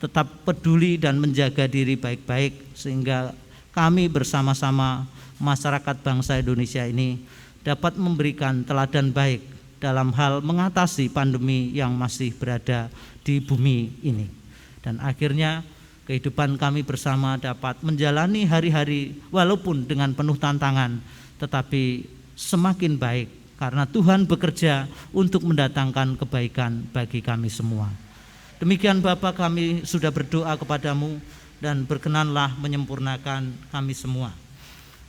tetap peduli dan menjaga diri baik-baik, sehingga kami bersama-sama masyarakat bangsa Indonesia ini dapat memberikan teladan baik dalam hal mengatasi pandemi yang masih berada di bumi ini. Dan akhirnya kehidupan kami bersama dapat menjalani hari-hari walaupun dengan penuh tantangan, tetapi semakin baik karena Tuhan bekerja untuk mendatangkan kebaikan bagi kami semua. Demikian Bapa, kami sudah berdoa kepadamu dan berkenanlah menyempurnakan kami semua.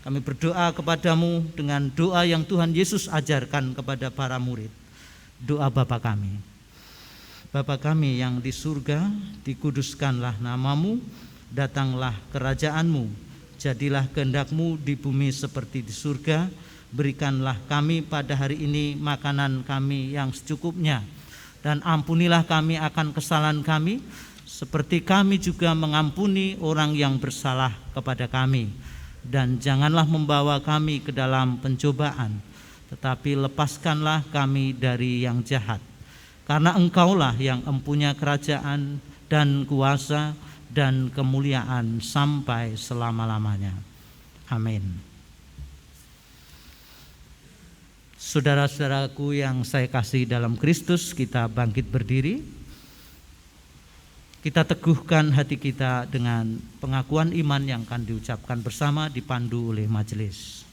Kami berdoa kepadamu dengan doa yang Tuhan Yesus ajarkan kepada para murid. Doa Bapa kami. Bapa kami yang di surga, dikuduskanlah namamu, datanglah kerajaanmu, jadilah kehendak-Mu di bumi seperti di surga. Berikanlah kami pada hari ini makanan kami yang secukupnya, dan ampunilah kami akan kesalahan kami, seperti kami juga mengampuni orang yang bersalah kepada kami. Dan janganlah membawa kami ke dalam pencobaan, tetapi lepaskanlah kami dari yang jahat. Karena Engkaulah yang empunya kerajaan dan kuasa dan kemuliaan sampai selama-lamanya. Amin. Saudara-saudaraku yang saya kasih dalam Kristus, kita bangkit berdiri. Kita teguhkan hati kita dengan pengakuan iman yang akan diucapkan bersama, dipandu oleh majelis.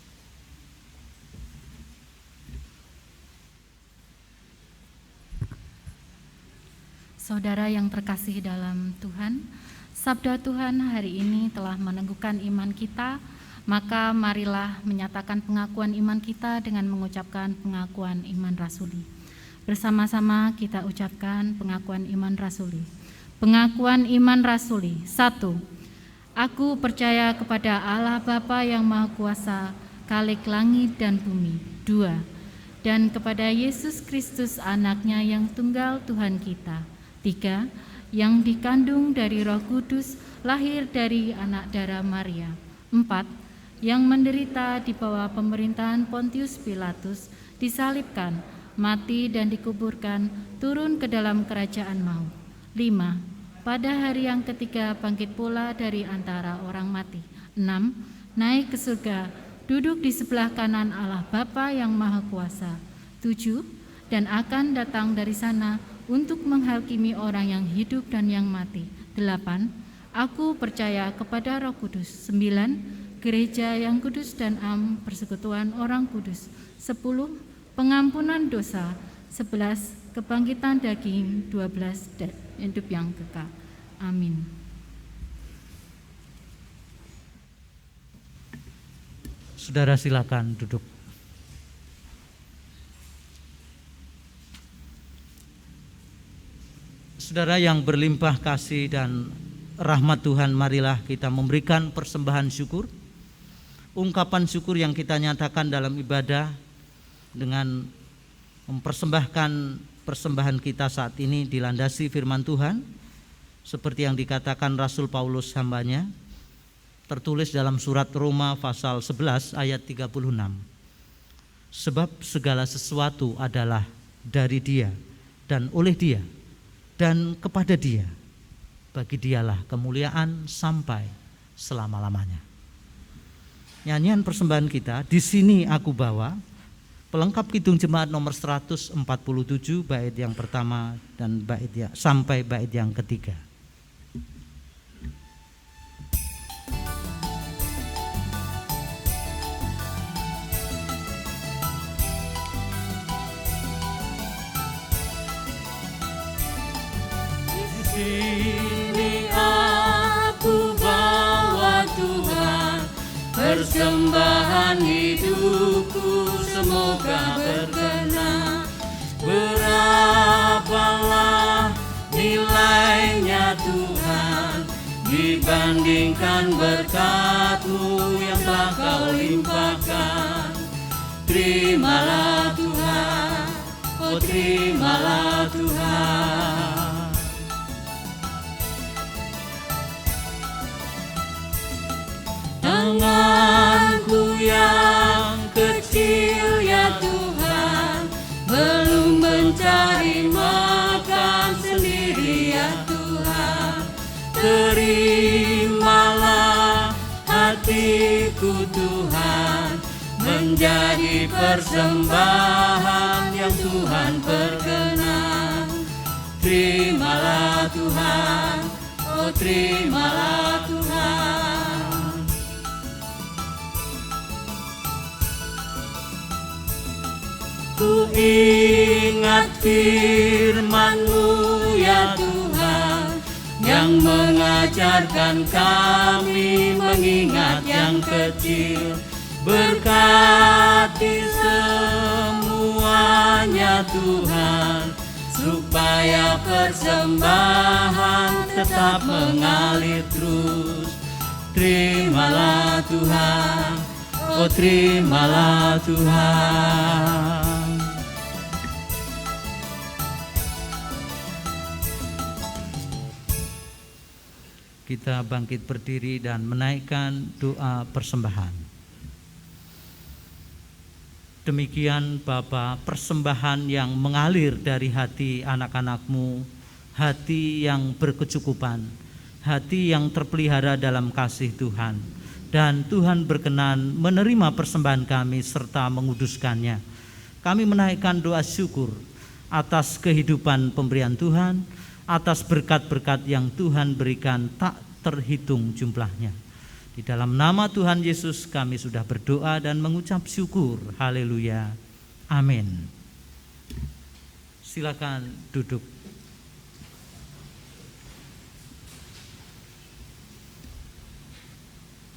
Saudara yang terkasih dalam Tuhan, sabda Tuhan hari ini telah meneguhkan iman kita, maka marilah menyatakan pengakuan iman kita dengan mengucapkan pengakuan iman rasuli. Bersama-sama kita ucapkan pengakuan iman rasuli. Pengakuan iman rasuli. 1. Aku percaya kepada Allah Bapa yang Maha Kuasa, Khalik langit dan bumi. 2. Dan kepada Yesus Kristus anaknya yang tunggal Tuhan kita. 3. Yang dikandung dari Roh Kudus, lahir dari anak darah Maria. 4. Yang menderita di bawah pemerintahan Pontius Pilatus, disalibkan, mati dan dikuburkan, turun ke dalam kerajaan maut. 5. Pada hari yang ketiga bangkit pula dari antara orang mati. 6. Naik ke surga, duduk di sebelah kanan Allah Bapa yang Maha Kuasa. 7. Dan akan datang dari sana untuk menghakimi orang yang hidup dan yang mati. 8. Aku percaya kepada Roh Kudus. 9. Gereja yang kudus dan persekutuan orang kudus. 10. Pengampunan dosa. 11. Kebangkitan daging. 12. Dan hidup yang kekal. Amin. Saudara silakan duduk. Saudara yang berlimpah kasih dan rahmat Tuhan, marilah kita memberikan persembahan syukur ungkapan syukur yang kita nyatakan dalam ibadah dengan mempersembahkan persembahan kita saat ini dilandasi firman Tuhan seperti yang dikatakan Rasul Paulus hambanya, tertulis dalam surat Roma pasal 11 ayat 36. Sebab segala sesuatu adalah dari Dia dan oleh Dia dan kepada Dia. Bagi Dialah kemuliaan sampai selama-lamanya. Nyanyian persembahan kita, Di Sini Aku Bawa, pelengkap Kidung Jemaat nomor 147 bait yang pertama dan sampai bait yang ketiga. Sini aku bawa Tuhan, persembahan hidupku semoga berkenan. Berapalah nilainya Tuhan dibandingkan berkat-Mu yang telah Kau limpahkan. Terimalah Tuhan, oh terimalah Tuhan. Tanganku yang kecil ya Tuhan, belum mencari makan sendiri ya Tuhan. Terimalah hatiku Tuhan, menjadi persembahan yang Tuhan berkenan. Terimalah Tuhan, oh terimalah Tuhan. Ku ingat firman-Mu ya Tuhan, yang mengajarkan kami mengingat yang kecil. Berkati semuanya Tuhan, supaya persembahan tetap mengalir terus. Terimalah Tuhan, oh terimalah Tuhan. Kita bangkit berdiri dan menaikkan doa persembahan. Demikian Bapa, persembahan yang mengalir dari hati anak-anak-Mu, hati yang berkecukupan, hati yang terpelihara dalam kasih Tuhan. Dan Tuhan berkenan menerima persembahan kami serta menguduskannya. Kami menaikkan doa syukur atas kehidupan pemberian Tuhan, atas berkat-berkat yang Tuhan berikan tak terhitung jumlahnya. Di dalam nama Tuhan Yesus kami sudah berdoa dan mengucap syukur. Haleluya. Amin. Silakan duduk.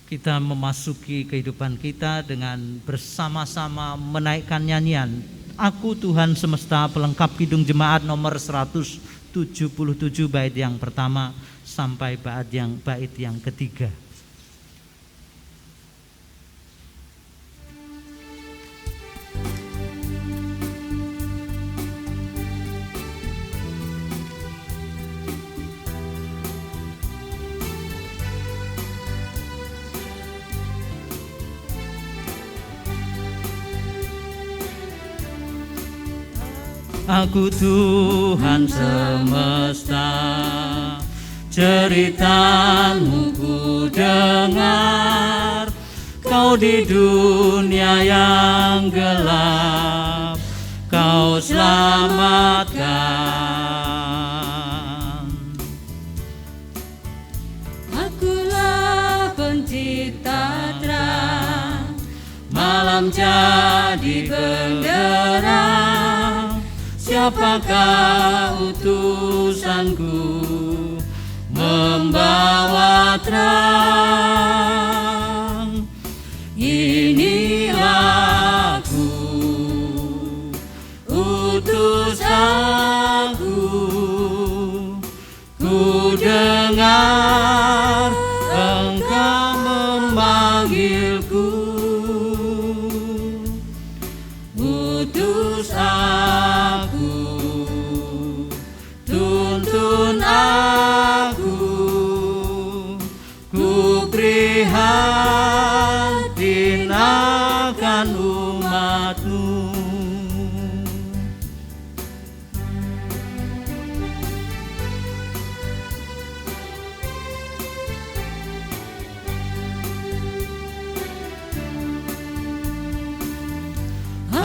Kita memasuki kehidupan kita dengan bersama-sama menaikkan nyanyian Aku Tuhan Semesta, pelengkap Kidung Jemaat nomor 177 bait yang pertama sampai bait yang ketiga. Aku Tuhan semesta, cerita-Mu ku dengar. Kau di dunia yang gelap, Kau selamatkan. Akulah pencipta terang, malam jadi benderang. Siapakah utusanku membawa terang? Inilah aku, utusanku. Ku dengar Engkau memanggilku.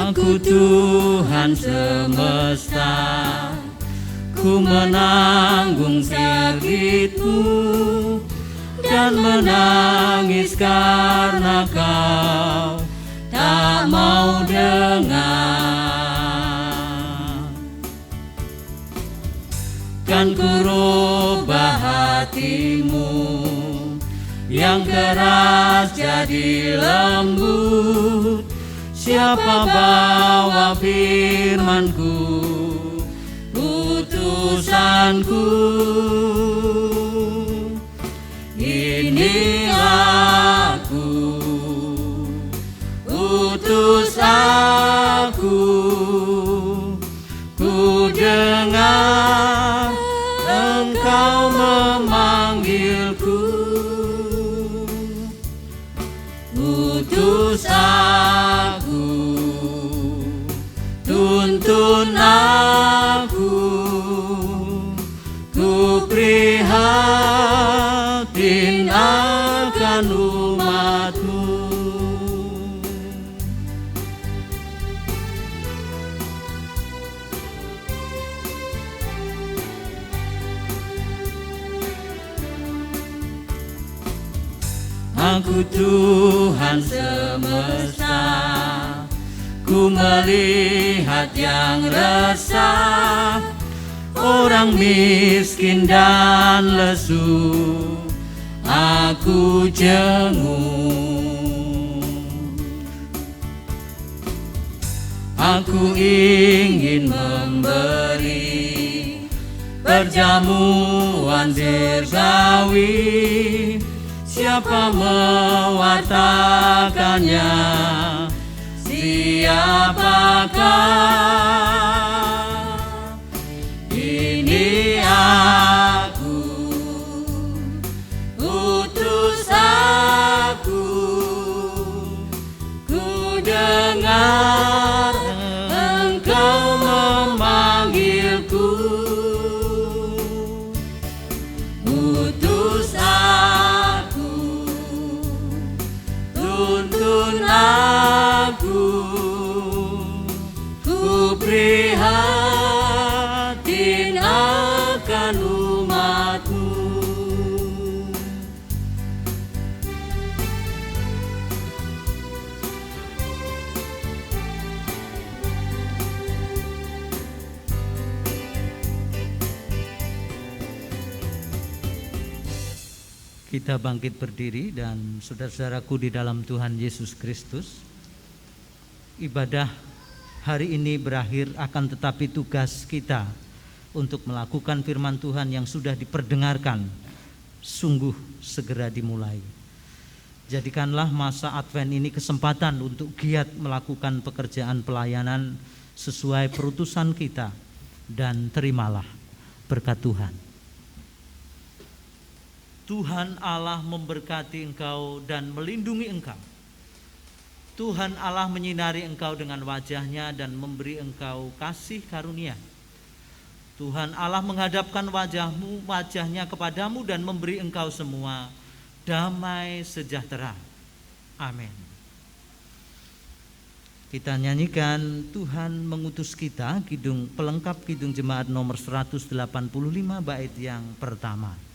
Aku Tuhan semesta, ku menanggung sakitmu dan menangis karena kau tak mau dengar. Kan ku rubah hatimu yang keras jadi lembut. Siapa bawa firman-Ku, utusan-Ku. Ini aku, utus aku. Ku dengar Engkau memanggilku, utus aku, tuntun aku. Ku prihatin akan umat-Mu. Aku Tuhan semesta, ku melihat yang resah, orang miskin dan lesu, aku jenguk. Aku ingin memberi perjamuan surgawi. Siapa mewartakannya? Siapakah? Ini aku, utus aku. Ku dengar Engkau memanggilku, utus aku, tuntun aku. Ku prihatin akan umat-Mu. Kita bangkit berdiri dan saudara-saudaraku di dalam Tuhan Yesus Kristus, ibadah hari ini berakhir, akan tetapi tugas kita untuk melakukan firman Tuhan yang sudah diperdengarkan sungguh segera dimulai. Jadikanlah masa Advent ini kesempatan untuk giat melakukan pekerjaan pelayanan sesuai perutusan kita, dan terimalah berkat Tuhan. Tuhan Allah memberkati engkau dan melindungi engkau. Tuhan Allah menyinari engkau dengan wajah-Nya dan memberi engkau kasih karunia. Tuhan Allah menghadapkan wajah-Nya kepadamu dan memberi engkau semua damai sejahtera. Amin. Kita nyanyikan Tuhan mengutus kita, kidung pelengkap kidung jemaat nomor 185 bait yang pertama.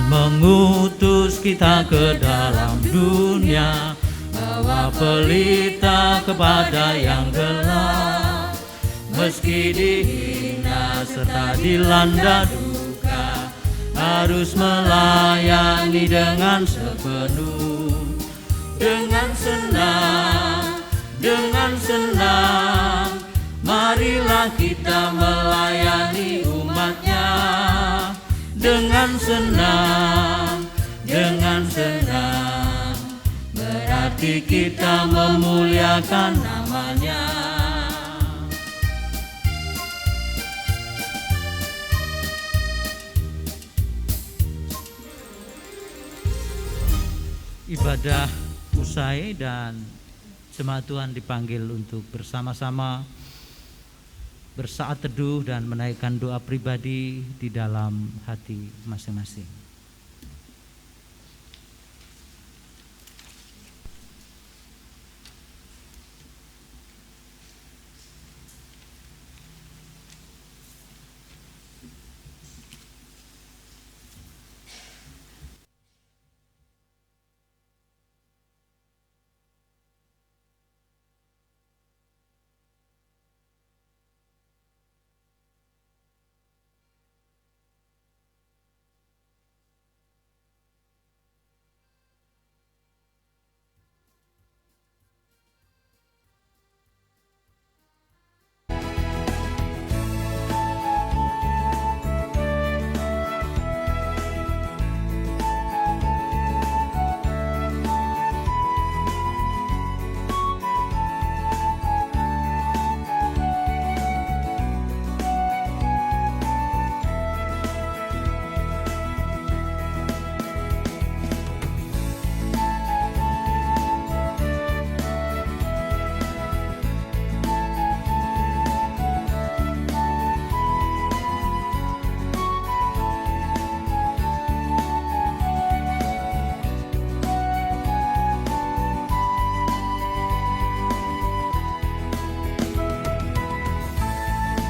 Mengutus kita ke dalam dunia, bawa pelita kepada yang gelap. Meski dihina serta dilanda duka, harus melayani dengan sepenuh. Dengan senang, marilah kita melayani umat-Nya. Dengan senang, berarti kita memuliakan nama-Nya. Ibadah usai dan jemaat Tuhan dipanggil untuk bersama-sama bersaat teduh dan menaikkan doa pribadi di dalam hati masing-masing.